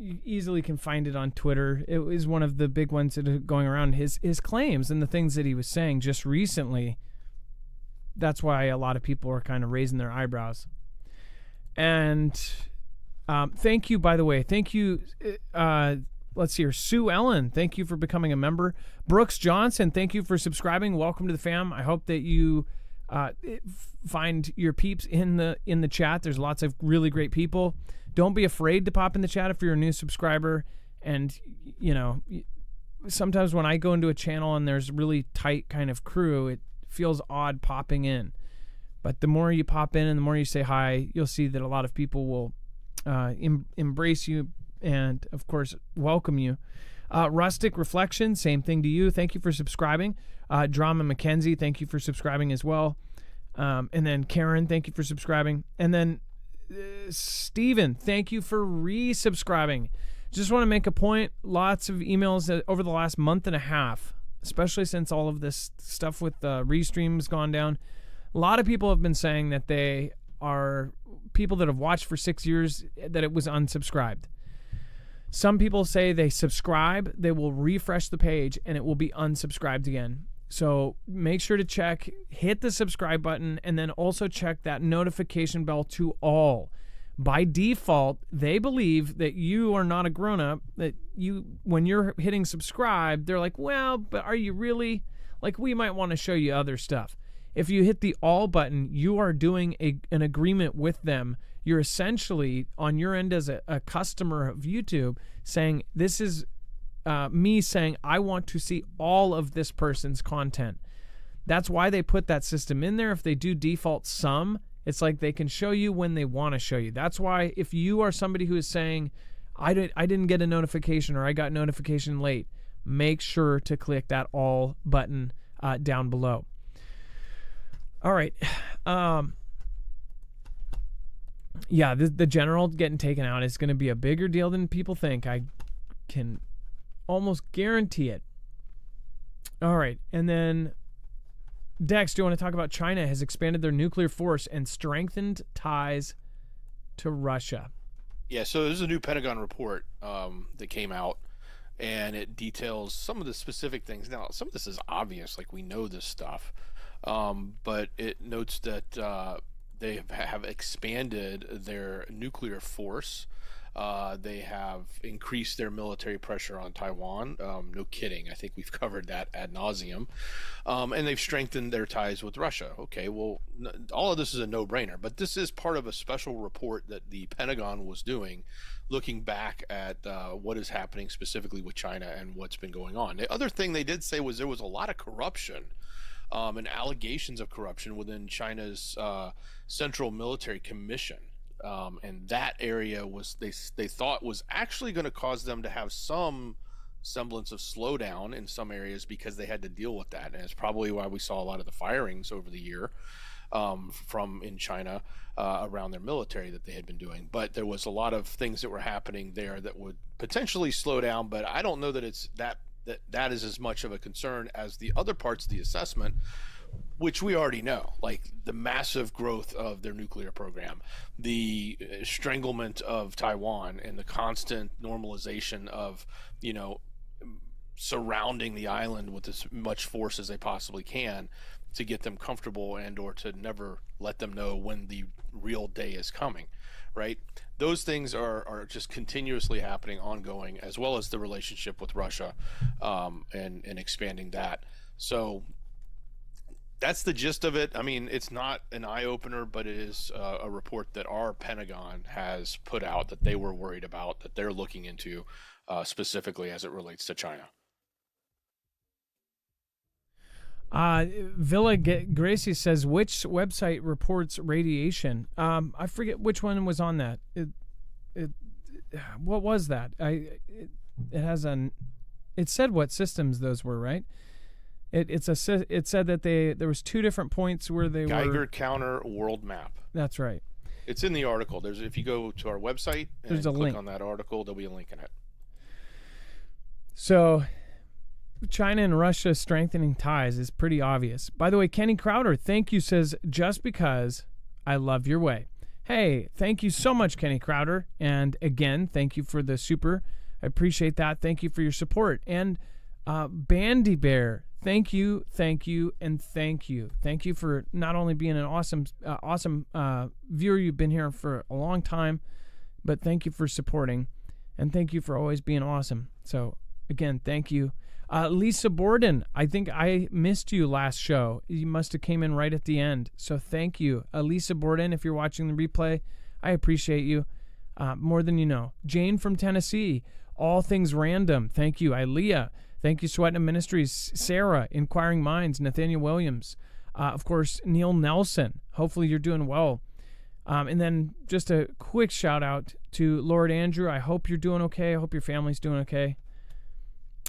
You easily can find it on Twitter. It was one of the big ones that are going around. His claims and the things that he was saying just recently. That's why a lot of people are kind of raising their eyebrows. And thank you, by the way. Thank you. Let's see here. Sue Ellen, thank you for becoming a member. Brooks Johnson, thank you for subscribing. Welcome to the fam. I hope that you find your peeps in the chat. There's lots of really great people. Don't be afraid to pop in the chat if you're a new subscriber. And sometimes when I go into a channel and there's really tight kind of crew, it feels odd popping in. But the more you pop in and the more you say hi, you'll see that a lot of people will embrace you and, of course, welcome you. Rustic Reflection, same thing to you. Thank you for subscribing. Drama Mackenzie, thank you for subscribing as well. And then Karen, thank you for subscribing. And then Steven, thank you for resubscribing. Just want to make a point. Lots of emails over the last month and a half, especially since all of this stuff with restreams gone down. A lot of people have been saying that they are people that have watched for 6 years, that it was unsubscribed. Some people say they subscribe, they will refresh the page, and it will be unsubscribed again. So make sure to check, hit the subscribe button, and then also check that notification bell to all. By default, they believe that you are not a grown-up, that when you're hitting subscribe, they're like, well, but are you really? Like, we might want to show you other stuff. If you hit the all button, you are doing an agreement with them. You're essentially, on your end as a customer of YouTube, saying, this is me saying, I want to see all of this person's content. That's why they put that system in there. If they do default some, it's like they can show you when they want to show you. That's why if you are somebody who is saying, I didn't get a notification or I got notification late, make sure to click that all button down below. All right. Yeah, the general getting taken out is going to be a bigger deal than people think. I can almost guarantee it. All right. And then, Dex, do you want to talk about China has expanded their nuclear force and strengthened ties to Russia? Yeah, so there's a new Pentagon report that came out, and it details some of the specific things. Now, some of this is obvious, like we know this stuff. But it notes that they have expanded their nuclear force. They have increased their military pressure on Taiwan. No kidding. I think we've covered that ad nauseum. And they've strengthened their ties with Russia. Okay, well, all of this is a no-brainer. But this is part of a special report that the Pentagon was doing, looking back at what is happening specifically with China and what's been going on. The other thing they did say was there was a lot of corruption. And allegations of corruption within China's Central Military Commission. And that area was they thought was actually going to cause them to have some semblance of slowdown in some areas because they had to deal with that, and it's probably why we saw a lot of the firings over the year from in China around their military that they had been doing. But there was a lot of things that were happening there that would potentially slow down, but I don't know that it's that is as much of a concern as the other parts of the assessment, which we already know, like the massive growth of their nuclear program, the stranglement of Taiwan, and the constant normalization of, surrounding the island with as much force as they possibly can to get them comfortable and or to never let them know when the real day is coming, right? Those things are just continuously happening, ongoing, as well as the relationship with Russia and expanding that. So that's the gist of it. I mean, it's not an eye-opener, but it is a report that our Pentagon has put out that they were worried about, that they're looking into specifically as it relates to China. Villa Gracie says, which website reports radiation? I forget which one was on that. What was that? It said what systems those were, right? It said that there was two different points where they Geiger counter world map. That's right. It's in the article. If you go to our website and there's a click link on that article, there'll be a link in it. So China and Russia strengthening ties is pretty obvious. By the way, Kenny Crowder, thank you, says, just because I love your way. Hey, thank you so much, Kenny Crowder. And again, thank you for the super. I appreciate that. Thank you for your support. And Bandy Bear, thank you, and thank you. Thank you for not only being an awesome viewer. You've been here for a long time, but thank you for supporting. And thank you for always being awesome. So, again, thank you. Lisa Borden, I think I missed you last show. You must have came in right at the end. So thank you. Lisa Borden, if you're watching the replay, I appreciate you more than you know. Jane from Tennessee, All Things Random, thank you. Ilea, thank you. Sweatin' Ministries, Sarah, Inquiring Minds, Nathaniel Williams, of course, Neil Nelson. Hopefully you're doing well. And then just a quick shout out to Lord Andrew. I hope you're doing okay. I hope your family's doing okay.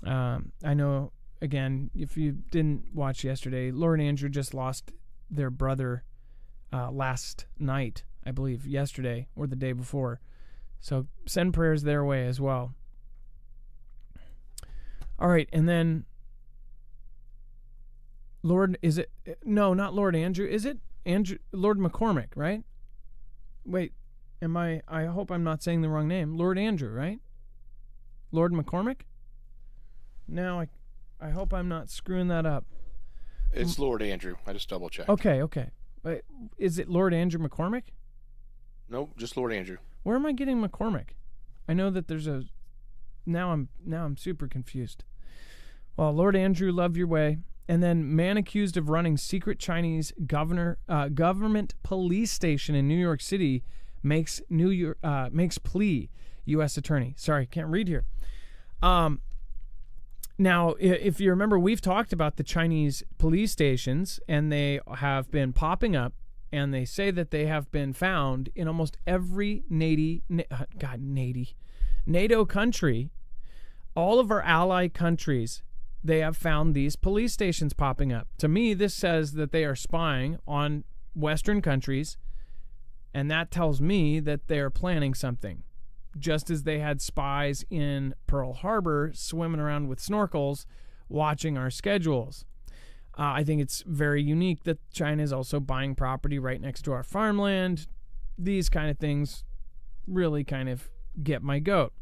I know, again, if you didn't watch yesterday, Lord Andrew just lost their brother last night, I believe, yesterday or the day before. So send prayers their way as well. All right, and then Lord, is it? No, not Lord Andrew. Is it Andrew? Lord McCormick, right? Wait, I hope I'm not saying the wrong name. Lord Andrew, right? Lord McCormick? Now, I hope I'm not screwing that up. It's Lord Andrew. I just double checked. Okay. Wait, is it Lord Andrew McCormick? Nope, just Lord Andrew. Where am I getting McCormick? I know that there's a. Now I'm super confused. Well, Lord Andrew, love your way. And then man accused of running secret Chinese government police station in New York City makes plea. U.S. attorney. Sorry, can't read here. Now, if you remember, we've talked about the Chinese police stations, and they have been popping up, and they say that they have been found in almost every NATO country. All of our ally countries, they have found these police stations popping up. To me, this says that they are spying on Western countries, and that tells me that they are planning something. Just as they had spies in Pearl Harbor swimming around with snorkels watching our schedules. I think it's very unique that China is also buying property right next to our farmland. These kind of things really kind of get my goat.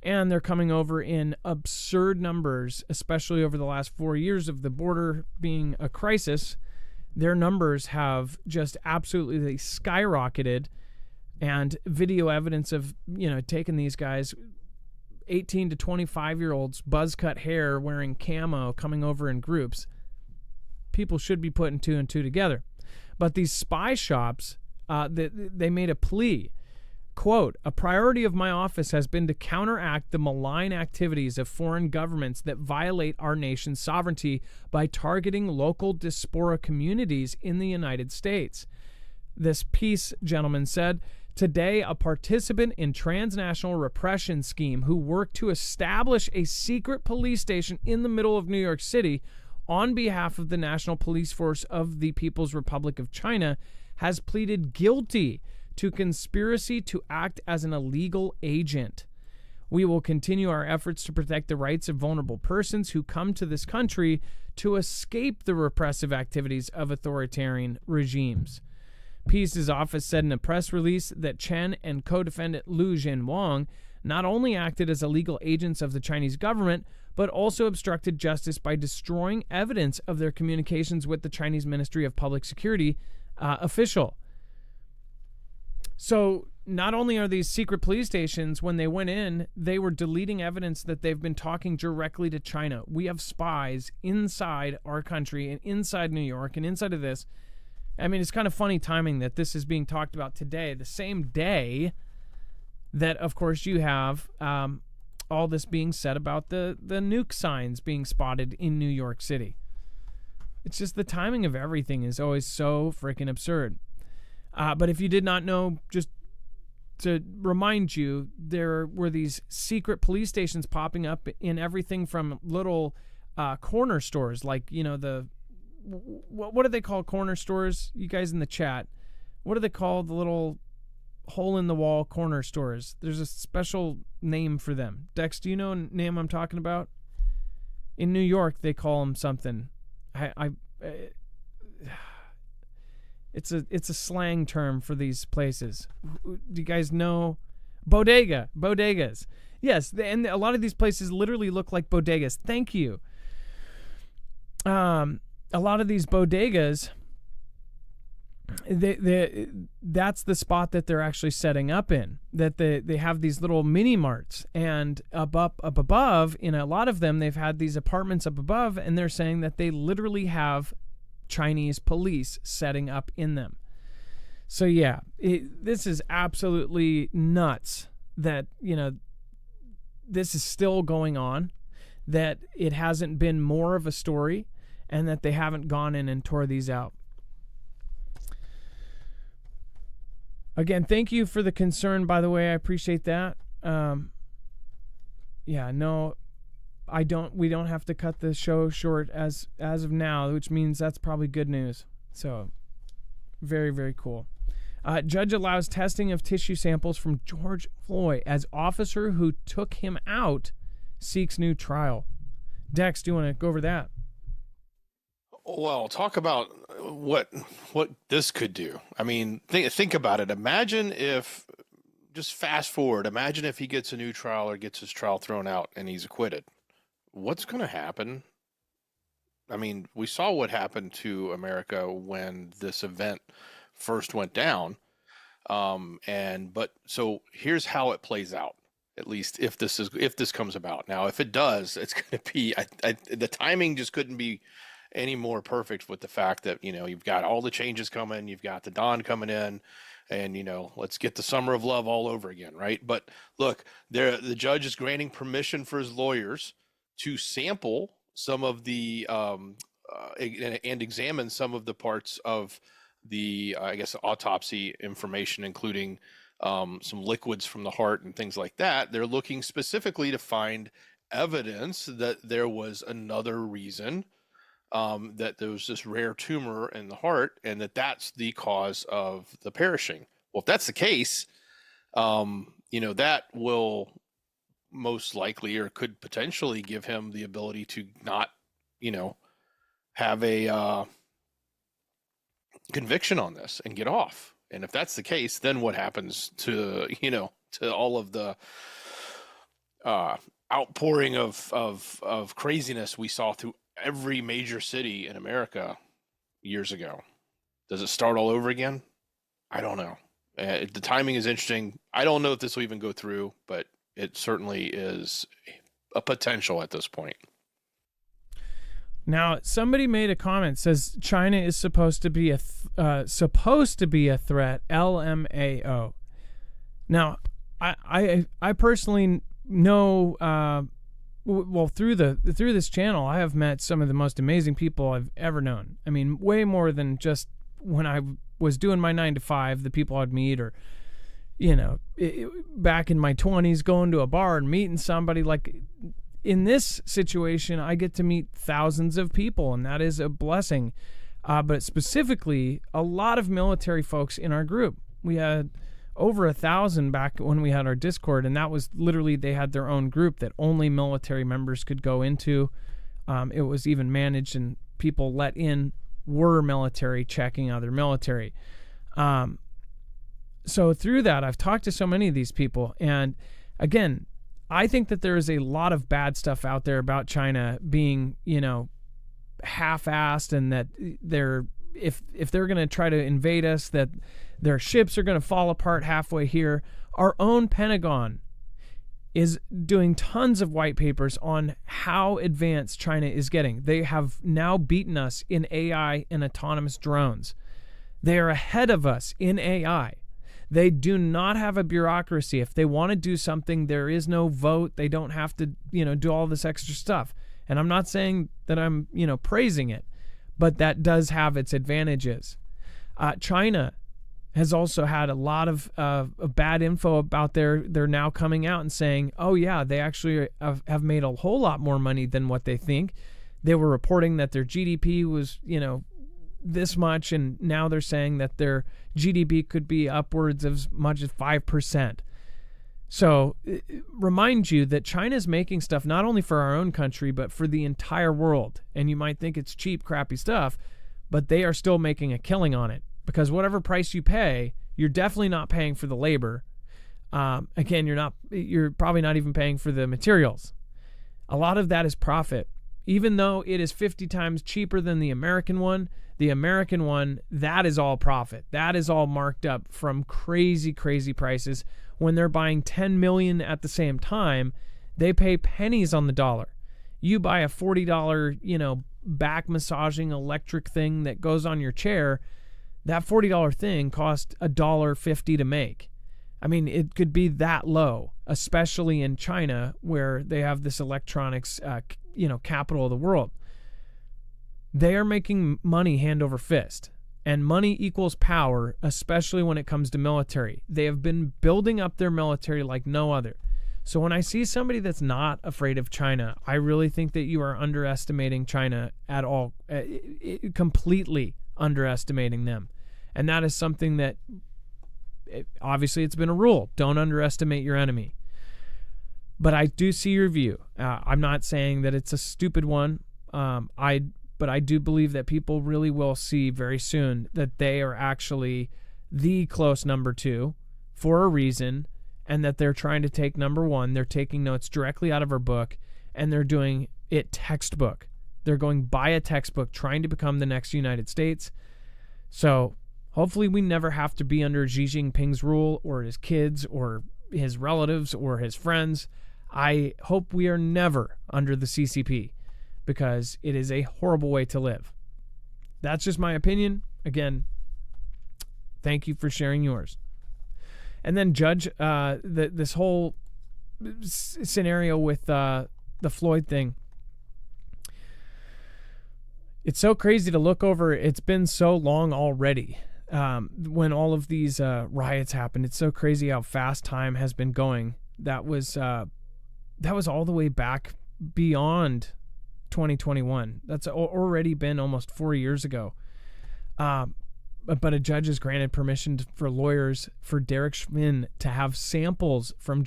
And they're coming over in absurd numbers, especially over the last 4 years of the border being a crisis. Their numbers have just absolutely skyrocketed. And video evidence of, taking these guys, 18 to 25-year-olds, buzz cut hair, wearing camo, coming over in groups. People should be putting two and two together. But these spy shops, they made a plea. Quote, a priority of my office has been to counteract the malign activities of foreign governments that violate our nation's sovereignty by targeting local diaspora communities in the United States. This piece, gentlemen, said, Today, a participant in transnational repression scheme who worked to establish a secret police station in the middle of New York City on behalf of the National Police Force of the People's Republic of China has pleaded guilty to conspiracy to act as an illegal agent. We will continue our efforts to protect the rights of vulnerable persons who come to this country to escape the repressive activities of authoritarian regimes. Peace's office said in a press release that Chen and co-defendant Liu Zhenwang not only acted as illegal agents of the Chinese government, but also obstructed justice by destroying evidence of their communications with the Chinese Ministry of Public Security official. So not only are these secret police stations, when they went in, they were deleting evidence that they've been talking directly to China. We have spies inside our country and inside New York and inside of this. I mean, it's kind of funny timing that this is being talked about today, the same day that, of course, you have all this being said about the nuke signs being spotted in New York City. It's just the timing of everything is always so freaking absurd. But if you did not know, just to remind you, there were these secret police stations popping up in everything from little corner stores, like, you know, what do they call corner stores? You guys in the chat, what do they call the little hole-in-the-wall corner stores? There's a special name for them. Dex, do you know a name I'm talking about? In New York, they call them something. It's a slang term for these places. Do you guys know? Bodegas. Yes, and a lot of these places literally look like bodegas. Thank you. A lot of these bodegas, that's the spot that they're actually setting up in. That they have these little mini marts, and up above, in a lot of them, they've had these apartments up above, and they're saying that they literally have Chinese police setting up in them. So yeah, this is absolutely nuts that, you know, this is still going on, that it hasn't been more of a story, and that they haven't gone in and tore these out. Again, thank you for the concern, by the way. I appreciate that. Yeah, no, we don't have to cut the show short as of now, which means that's probably good news. So, very, very cool. Judge allows testing of tissue samples from George Floyd as officer who took him out seeks new trial. Dex, do you want to go over that? Well, talk about what this could do. I mean, think about it. Imagine if, just fast forward, imagine if he gets a new trial or gets his trial thrown out and he's acquitted. What's going to happen? I mean, we saw what happened to America when this event first went down. So here's how it plays out. At least if this comes about. Now, if it does, it's going to be, the timing just couldn't be any more perfect with the fact that, you know, you've got all the changes coming, you've got the dawn coming in, and, you know, let's get the summer of love all over again, right? But look, the judge is granting permission for his lawyers to sample some of the and examine some of the parts of the autopsy information, including some liquids from the heart and things like that. They're looking specifically to find evidence that there was another reason, that there was this rare tumor in the heart, and that's the cause of the perishing. Well, if that's the case, that will most likely, or could potentially, give him the ability to not, have a conviction on this and get off. And if that's the case, then what happens to all of the outpouring of craziness we saw through every major city in America years ago? Does it start all over again? I don't know. The timing is interesting. I don't know if this will even go through, but it certainly is a potential at this point. Now, somebody made a comment, says China is supposed to be a threat. LMAO. Now, I personally know. Well, through this channel, I have met some of the most amazing people I've ever known. I mean, way more than just when I was doing my 9 to 5, the people I'd meet, or back in my 20s, going to a bar and meeting somebody. Like in this situation, I get to meet thousands of people, and that is a blessing. But specifically, a lot of military folks in our group. We had over 1,000 back when we had our Discord, and that was literally, they had their own group that only military members could go into. It was even managed, and people let in were military, checking other military. So through that, I've talked to so many of these people. And again, I think that there is a lot of bad stuff out there about China being, half-assed, and that if they're going to try to invade us, that their ships are going to fall apart halfway here. Our own Pentagon is doing tons of white papers on how advanced China is getting. They have now beaten us in AI and autonomous drones. They are ahead of us in AI. They do not have a bureaucracy. If they want to do something, there is no vote. They don't have to, do all this extra stuff. And I'm not saying that I'm, praising it, but that does have its advantages. China has also had a lot of bad info about they're now coming out and saying, oh yeah, they actually have made a whole lot more money than what they think. They were reporting that their GDP was, this much, and now they're saying that their GDP could be upwards of as much as 5%. So remind you that China's making stuff not only for our own country, but for the entire world. And you might think it's cheap, crappy stuff, but they are still making a killing on it, because whatever price you pay, you're definitely not paying for the labor. Again, you're probably not even paying for the materials. A lot of that is profit. Even though it is 50 times cheaper than the American one, that is all profit. That is all marked up from crazy, crazy prices. When they're buying 10 million at the same time, they pay pennies on the dollar. You buy a $40, back massaging electric thing that goes on your chair, that $40 thing cost $1.50 to make. I mean, it could be that low, especially in China, where they have this electronics, capital of the world. They are making money hand over fist, and money equals power, especially when it comes to military. They have been building up their military like no other. So when I see somebody that's not afraid of China, I really think that you are underestimating China at all, completely underestimating them. And that is something that, obviously it's been a rule. Don't underestimate your enemy. But I do see your view. I'm not saying that it's a stupid one. But I do believe that people really will see very soon that they are actually the close number 2 for a reason, and that they're trying to take number 1. They're taking notes directly out of our book, and they're doing it textbook. They're going by a textbook, trying to become the next United States. So hopefully we never have to be under Xi Jinping's rule, or his kids, or his relatives, or his friends. I hope we are never under the CCP, because it is a horrible way to live. That's just my opinion. Again, thank you for sharing yours. And then Judge, this whole scenario with the Floyd thing. It's so crazy to look over. It's been so long already. When all of these riots happened, it's so crazy how fast time has been going. That was all the way back beyond 2021. That's already been almost 4 years ago. But a judge has granted permission for lawyers for Derek Chauvin to have samples from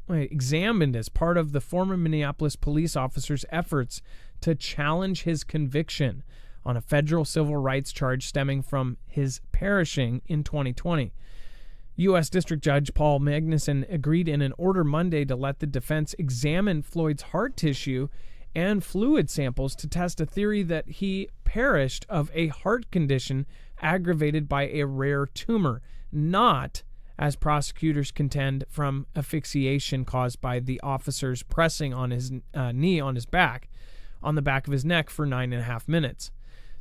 examined as part of the former Minneapolis police officer's efforts to challenge his conviction on a federal civil rights charge stemming from his perishing in 2020. U.S. District Judge Paul Magnuson agreed in an order Monday to let the defense examine Floyd's heart tissue and fluid samples to test a theory that he perished of a heart condition aggravated by a rare tumor, not, as prosecutors contend, from asphyxiation caused by the officers pressing on his knee on his back, on the back of his neck for 9.5 minutes,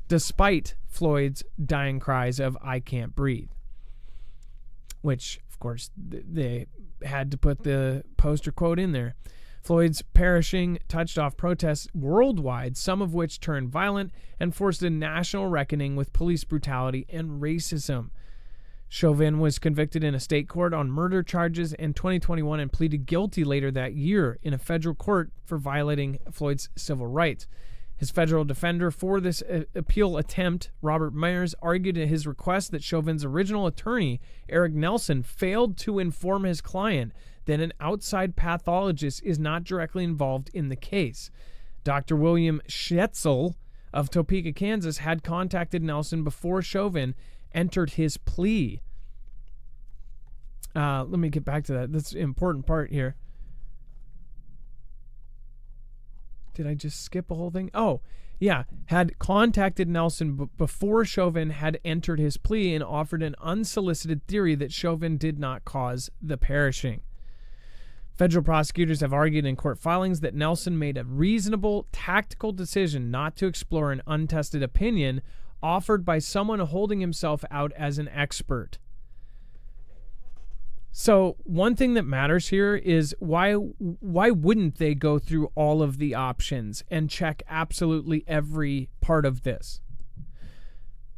despite Floyd's dying cries of "I can't breathe," which, of course, they had to put the poster quote in there. Floyd's perishing touched off protests worldwide, some of which turned violent and forced a national reckoning with police brutality and racism. Chauvin was convicted in a state court on murder charges in 2021 and pleaded guilty later that year in a federal court for violating Floyd's civil rights. His federal defender for this appeal attempt, Robert Myers, argued in his request that Chauvin's original attorney, Eric Nelson, failed to inform his client that an outside pathologist is not directly involved in the case. Dr. William Schetzel of Topeka, Kansas, had contacted Nelson before Chauvin entered his plea. Let me get back to that. That's an important part here. Did I just skip a whole thing? Oh, yeah. Had contacted Nelson before Chauvin had entered his plea and offered an unsolicited theory that Chauvin did not cause the perishing. Federal prosecutors have argued in court filings that Nelson made a reasonable, tactical decision not to explore an untested opinion offered by someone holding himself out as an expert. So one thing that matters here is why wouldn't they go through all of the options and check absolutely every part of this?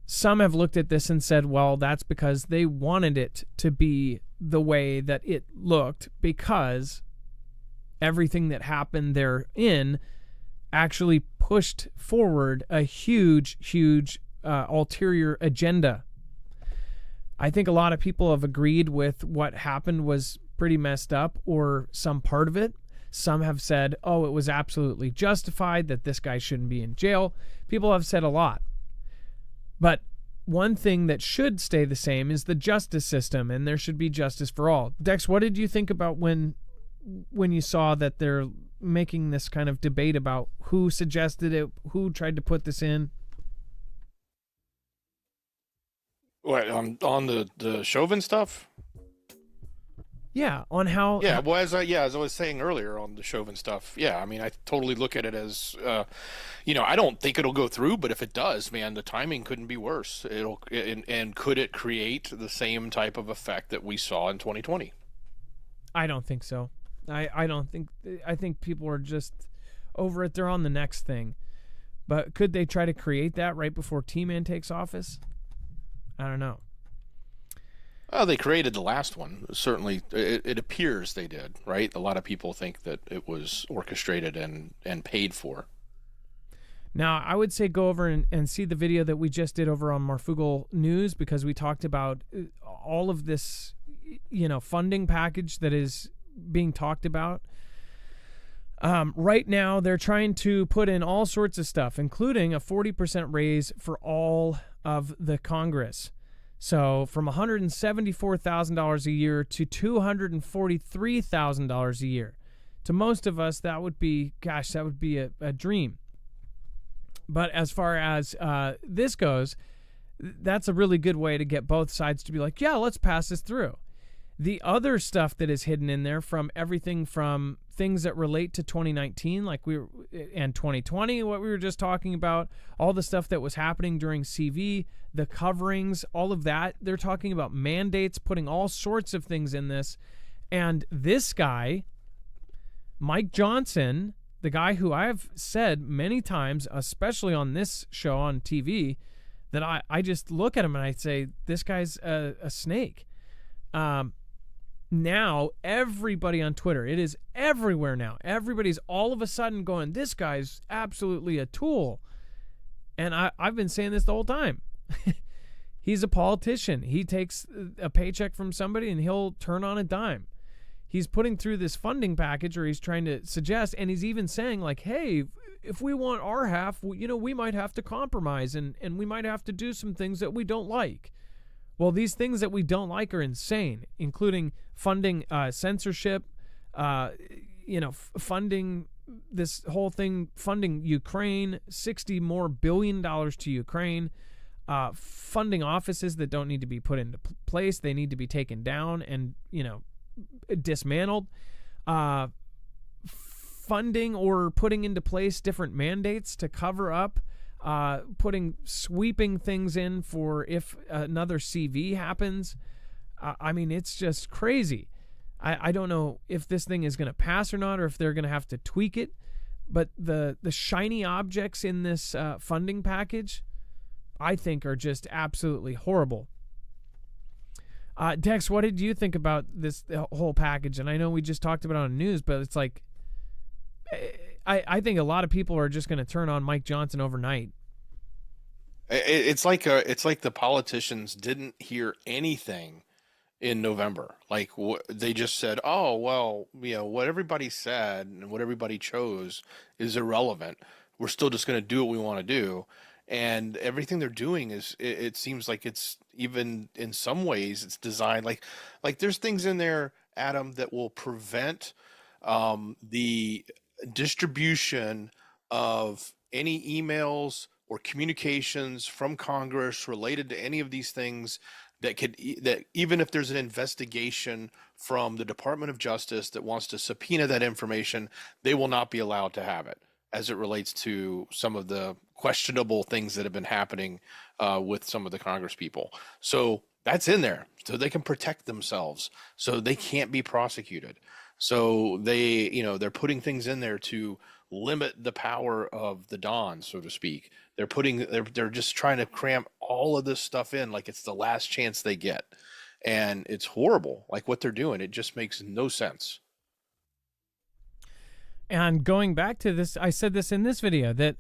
Some have looked at this and said, well, that's because they wanted it to be the way that it looked, because everything that happened therein actually pushed forward a huge ulterior agenda. I think a lot of people have agreed with what happened was pretty messed up, or some part of it. Some have said, oh, it was absolutely justified, that this guy shouldn't be in jail. People have said a lot. But one thing that should stay the same is the justice system, and there should be justice for all. Dex, what did you think about when you saw that they're making this kind of debate about who suggested it, who tried to put this in? What, on the Chauvin stuff? Yeah, on how... Yeah, well, as I was saying earlier on the Chauvin stuff, yeah, I mean, I totally look at it as, I don't think it'll go through, but if it does, man, the timing couldn't be worse. And could it create the same type of effect that we saw in 2020? I don't think so. I think people are just over it. They're on the next thing. But could they try to create that right before T-Man takes office? I don't know. They created the last one. Certainly, it appears they did, right? A lot of people think that it was orchestrated and paid for. Now, I would say go over and see the video that we just did over on Marfoogle News, because we talked about all of this, funding package that is being talked about. Right now, they're trying to put in all sorts of stuff, including a 40% raise for all of the Congress. So from $174,000 a year to $243,000 a year. To most of us, that would be a dream. But as far as this goes, that's a really good way to get both sides to be like, yeah, let's pass this through. The other stuff that is hidden in there, from everything from things that relate to 2019, and 2020, what we were just talking about, all the stuff that was happening during CV, the coverings, all of that. They're talking about mandates, putting all sorts of things in this. And this guy, Mike Johnson, the guy who I've said many times, especially on this show on TV, that I just look at him and I say, this guy's a snake. Now, everybody on Twitter, it is everywhere now. Everybody's all of a sudden going, this guy's absolutely a tool. And I've been saying this the whole time. He's a politician. He takes a paycheck from somebody and he'll turn on a dime. He's putting through this funding package, or he's trying to suggest, and he's even saying, like, hey, if we want our half, we might have to compromise, and we might have to do some things that we don't like. Well, these things that we don't like are insane, including funding censorship, funding this whole thing, funding Ukraine, $60 billion to Ukraine, funding offices that don't need to be put into place. They need to be taken down and, dismantled. Funding or putting into place different mandates to cover up, sweeping things in for if another CV happens. It's just crazy. I don't know if this thing is going to pass or not, or if they're going to have to tweak it. But the shiny objects in this funding package, I think, are just absolutely horrible. Dex, what did you think about this whole package? And I know we just talked about it on the news, but it's like, I think a lot of people are just going to turn on Mike Johnson overnight. It's like the politicians didn't hear anything in November. Like they just said, "Oh, well, what everybody said and what everybody chose is irrelevant. We're still just going to do what we want to do." And everything they're doing is, it seems like it's, even in some ways, it's designed like there's things in there, Adam, that will prevent the distribution of any emails or communications from Congress related to any of these things, that even if there's an investigation from the Department of Justice that wants to subpoena that information, they will not be allowed to have it, as it relates to some of the questionable things that have been happening with some of the Congress people. So that's in there so they can protect themselves, so they can't be prosecuted. So they're putting things in there to limit the power of the Don, so to speak. They're just trying to cram all of this stuff in like it's the last chance they get. And it's horrible, like what they're doing. It just makes no sense. And going back to this, I said this in this video, that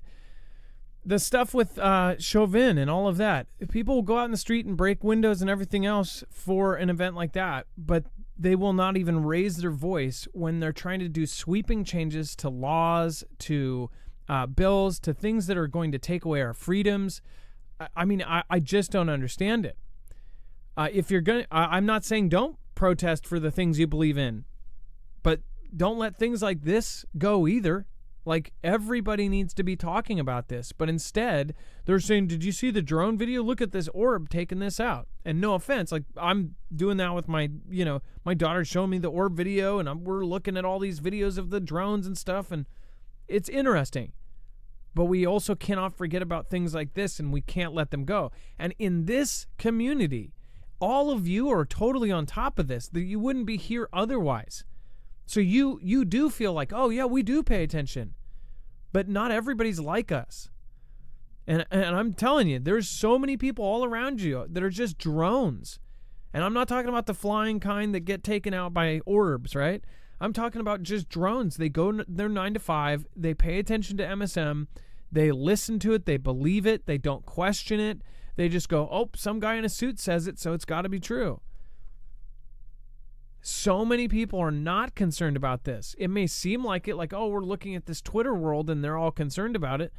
the stuff with Chauvin and all of that, people will go out in the street and break windows and everything else for an event like that, but they will not even raise their voice when they're trying to do sweeping changes to laws, to bills, to things that are going to take away our freedoms. I mean, I just don't understand it. If you're going to, I'm not saying don't protest for the things you believe in, but don't let things like this go either. Like, everybody needs to be talking about this, but instead they're saying, did you see the drone video? Look at this orb taking this out. And no offense, like, I'm doing that with my, my daughter's showing me the orb video, and we're looking at all these videos of the drones and stuff, and it's interesting. But we also cannot forget about things like this, and we can't let them go. And in this community, all of you are totally on top of this, that you wouldn't be here otherwise. So you do feel like, oh yeah, we do pay attention, but not everybody's like us. And I'm telling you, there's so many people all around you that are just drones. And I'm not talking about the flying kind that get taken out by orbs, right? I'm talking about just drones. They go their 9 to 5, they pay attention to MSM, they listen to it, they believe it, they don't question it. They just go, oh, some guy in a suit says it, so it's got to be true. So many people are not concerned about this. It may seem like it, like, oh, we're looking at this Twitter world and they're all concerned about it.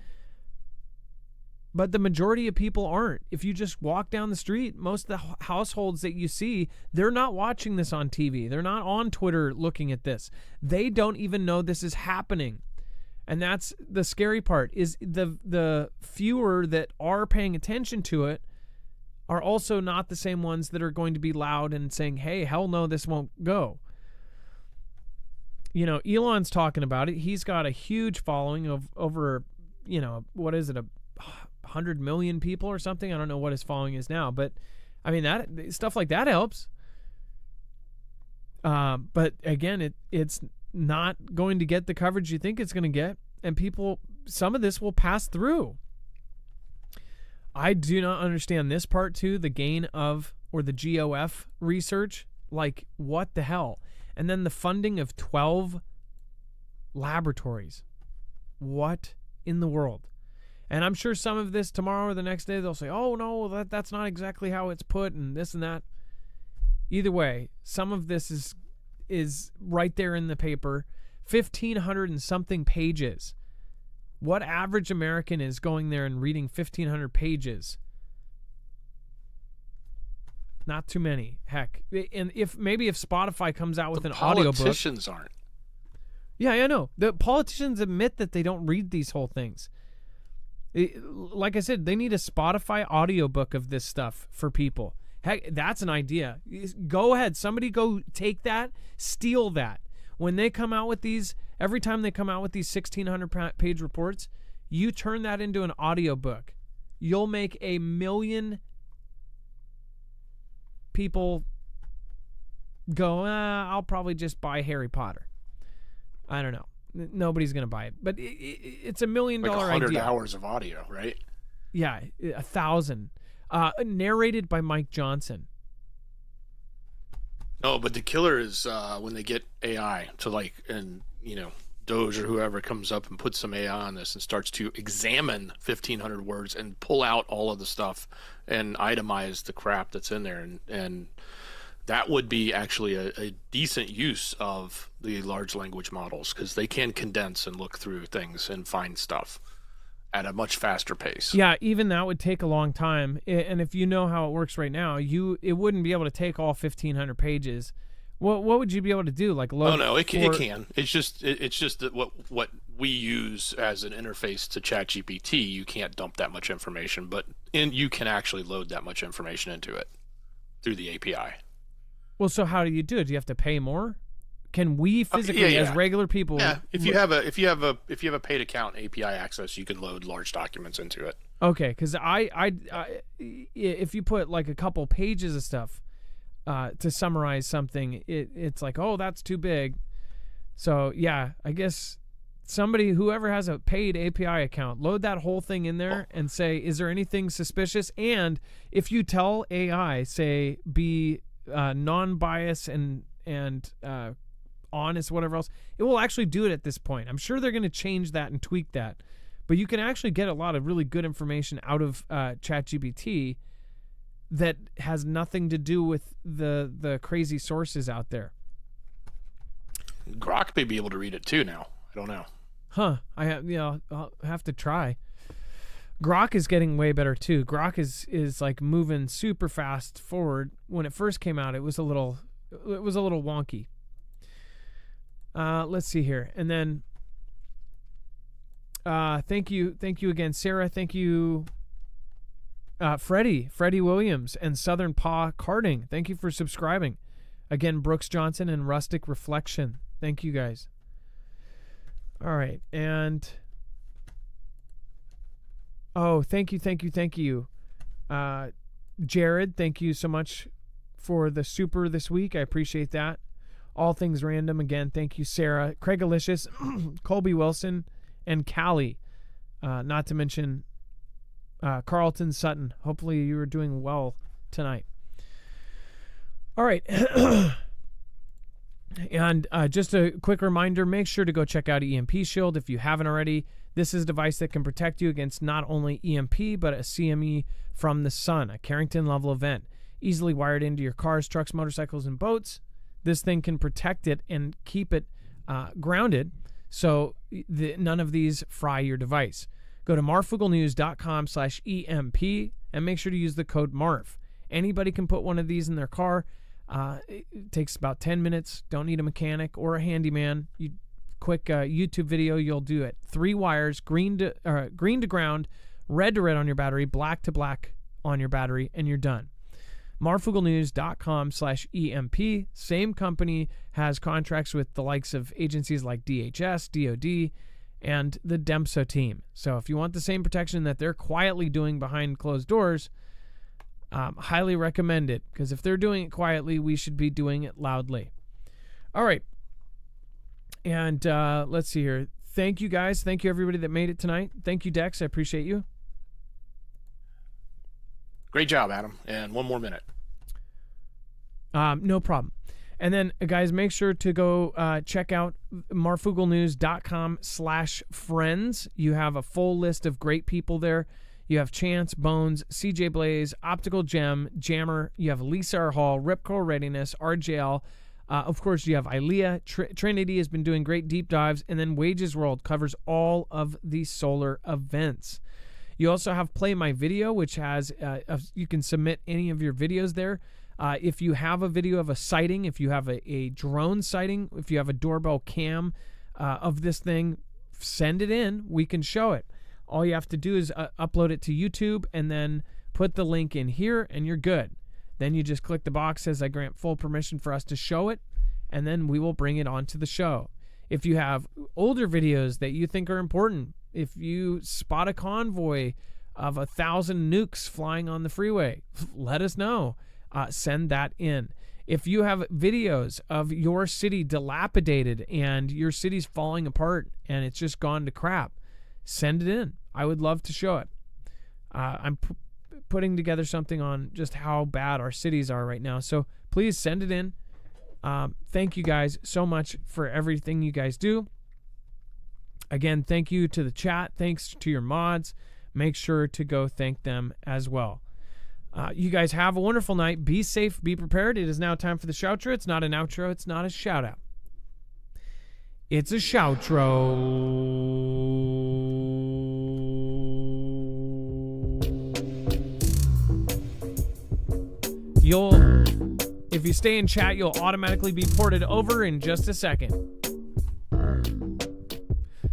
But the majority of people aren't. If you just walk down the street, most of the households that you see, they're not watching this on TV. They're not on Twitter looking at this. They don't even know this is happening. And that's the scary part, is the fewer that are paying attention to it are also not the same ones that are going to be loud and saying, hey, hell no, this won't go. Elon's talking about it. He's got a huge following of over, what is it, 100 million people or something? I don't know what his following is now, but I mean, that stuff like that helps. But again, it's not going to get the coverage you think it's going to get, and some of this will pass through. I do not understand this part too, the gain of, or the GOF research. Like, what the hell? And then the funding of 12 laboratories. What in the world? And I'm sure some of this tomorrow or the next day they'll say, oh no, that's not exactly how it's put, and this and that. Either way, some of this is right there in the paper. 1,500 and something pages. What average American is going there and reading 1,500 pages? Not too many. Heck. And if Spotify comes out with an audiobook. Politicians aren't. Yeah, I know. The politicians admit that they don't read these whole things. Like I said, they need a Spotify audiobook of this stuff for people. Heck, that's an idea. Go ahead. Somebody go take that, steal that. When they come out with these, every time they come out with these 1,600 page reports, you turn that into an audiobook. You'll make 1 million people go, I'll probably just buy Harry Potter. I don't know. Nobody's going to buy it. But it's $1 million like 100 idea. hours of audio, right? Yeah, 1,000. Narrated by Mike Johnson. Oh, but the killer is when they get AI to like, and Doge or whoever comes up and puts some AI on this and starts to examine 1,500 words and pull out all of the stuff and itemize the crap that's in there, and that would be actually a decent use of the large language models, because they can condense and look through things and find stuff at a much faster pace. Yeah, even that would take a long time. And if you know how it works right now, it wouldn't be able to take all 1,500 pages. What would you be able to do? Like load? Oh no, it can. It's just that what we use as an interface to ChatGPT, you can't dump that much information, but you can actually load that much information into it through the API. Well, so how do you do it? Do you have to pay more? Can we physically, as regular people? Yeah, if you have a paid account API access, you can load large documents into it. Okay, because I if you put like a couple pages of stuff to summarize something, it's like, oh, that's too big. So yeah, I guess whoever has a paid API account, load that whole thing in there and say, is there anything suspicious? And if you tell AI, say, be non-biased and honest, whatever else, it will actually do it at this point. I'm sure they're going to change that and tweak that, but you can actually get a lot of really good information out of ChatGPT that has nothing to do with the crazy sources out there. Grok may be able to read it too now. I don't know. Huh? I'll have to try. Grok is getting way better too. Grok is like moving super fast forward. When it first came out, it was a little wonky. Let's see here. And then thank you again, Sarah. Thank you, Freddie Williams and Southern Paw Karting. Thank you for subscribing. Again, Brooks Johnson and Rustic Reflection. Thank you guys. All right, and thank you. Jared, thank you so much for the super this week. I appreciate that. All Things Random, again, thank you, Sarah. Craig Alicious, Colby Wilson, and Callie. Not to mention Carlton Sutton. Hopefully you are doing well tonight. All right. And just a quick reminder, make sure to go check out EMP Shield if you haven't already. This is a device that can protect you against not only EMP, but a CME from the sun, a Carrington-level event. Easily wired into your cars, trucks, motorcycles, and boats. This thing can protect it and keep it grounded so none of these fry your device. Go to marfooglenews.com/EMP and make sure to use the code MARF. Anybody can put one of these in their car. It takes about 10 minutes. Don't need a mechanic or a handyman. Quick YouTube video, you'll do it. 3 wires, green to ground, red to red on your battery, black to black on your battery, and you're done. marfooglenews.com/EMP. Same company has contracts with the likes of agencies like DHS, DOD, and the DEMSO team. So if you want the same protection that they're quietly doing behind closed doors, highly recommend it, because if they're doing it quietly, we should be doing it loudly. All right. And let's see here. Thank you, guys. Thank you, everybody that made it tonight. Thank you, Dex. I appreciate you. Great job, Adam. And one more minute. No problem. And then, guys, make sure to go check out marfooglenews.com/friends. You have a full list of great people there. You have Chance, Bones, CJ Blaze, Optical Gem, Jammer. You have Lisa R. Hall, Ripcore Readiness, RJL. Of course, you have Ilea. Trinity has been doing great deep dives. And then Wages World covers all of the solar events. You also have Play My Video, which has you can submit any of your videos there. If you have a video of a sighting, if you have a drone sighting, if you have a doorbell cam of this thing, send it in. We can show it. All you have to do is upload it to YouTube and then put the link in here, and you're good. Then you just click the box that says, I grant full permission for us to show it, and then we will bring it onto the show. If you have older videos that you think are important, if you spot a convoy of 1,000 nukes flying on the freeway, let us know. Send that in. If you have videos of your city dilapidated and your city's falling apart and it's just gone to crap, send it in. I would love to show it. I'm putting together something on just how bad our cities are right now. So please send it in. Thank you guys so much for everything you guys do. Again, thank you to the chat. Thanks to your mods. Make sure to go thank them as well. You guys have a wonderful night. Be safe. Be prepared. It is now time for the shoutro. It's not an outro. It's not a shout out. It's a shoutro. If you stay in chat, you'll automatically be ported over in just a second.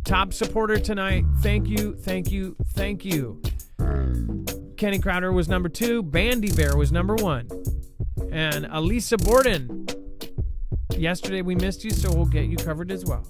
Top supporter tonight. Thank you, thank you, thank you. Kenny Crowder was number 2. Bandy Bear was number 1. And Elisa Borden. Yesterday we missed you, so we'll get you covered as well.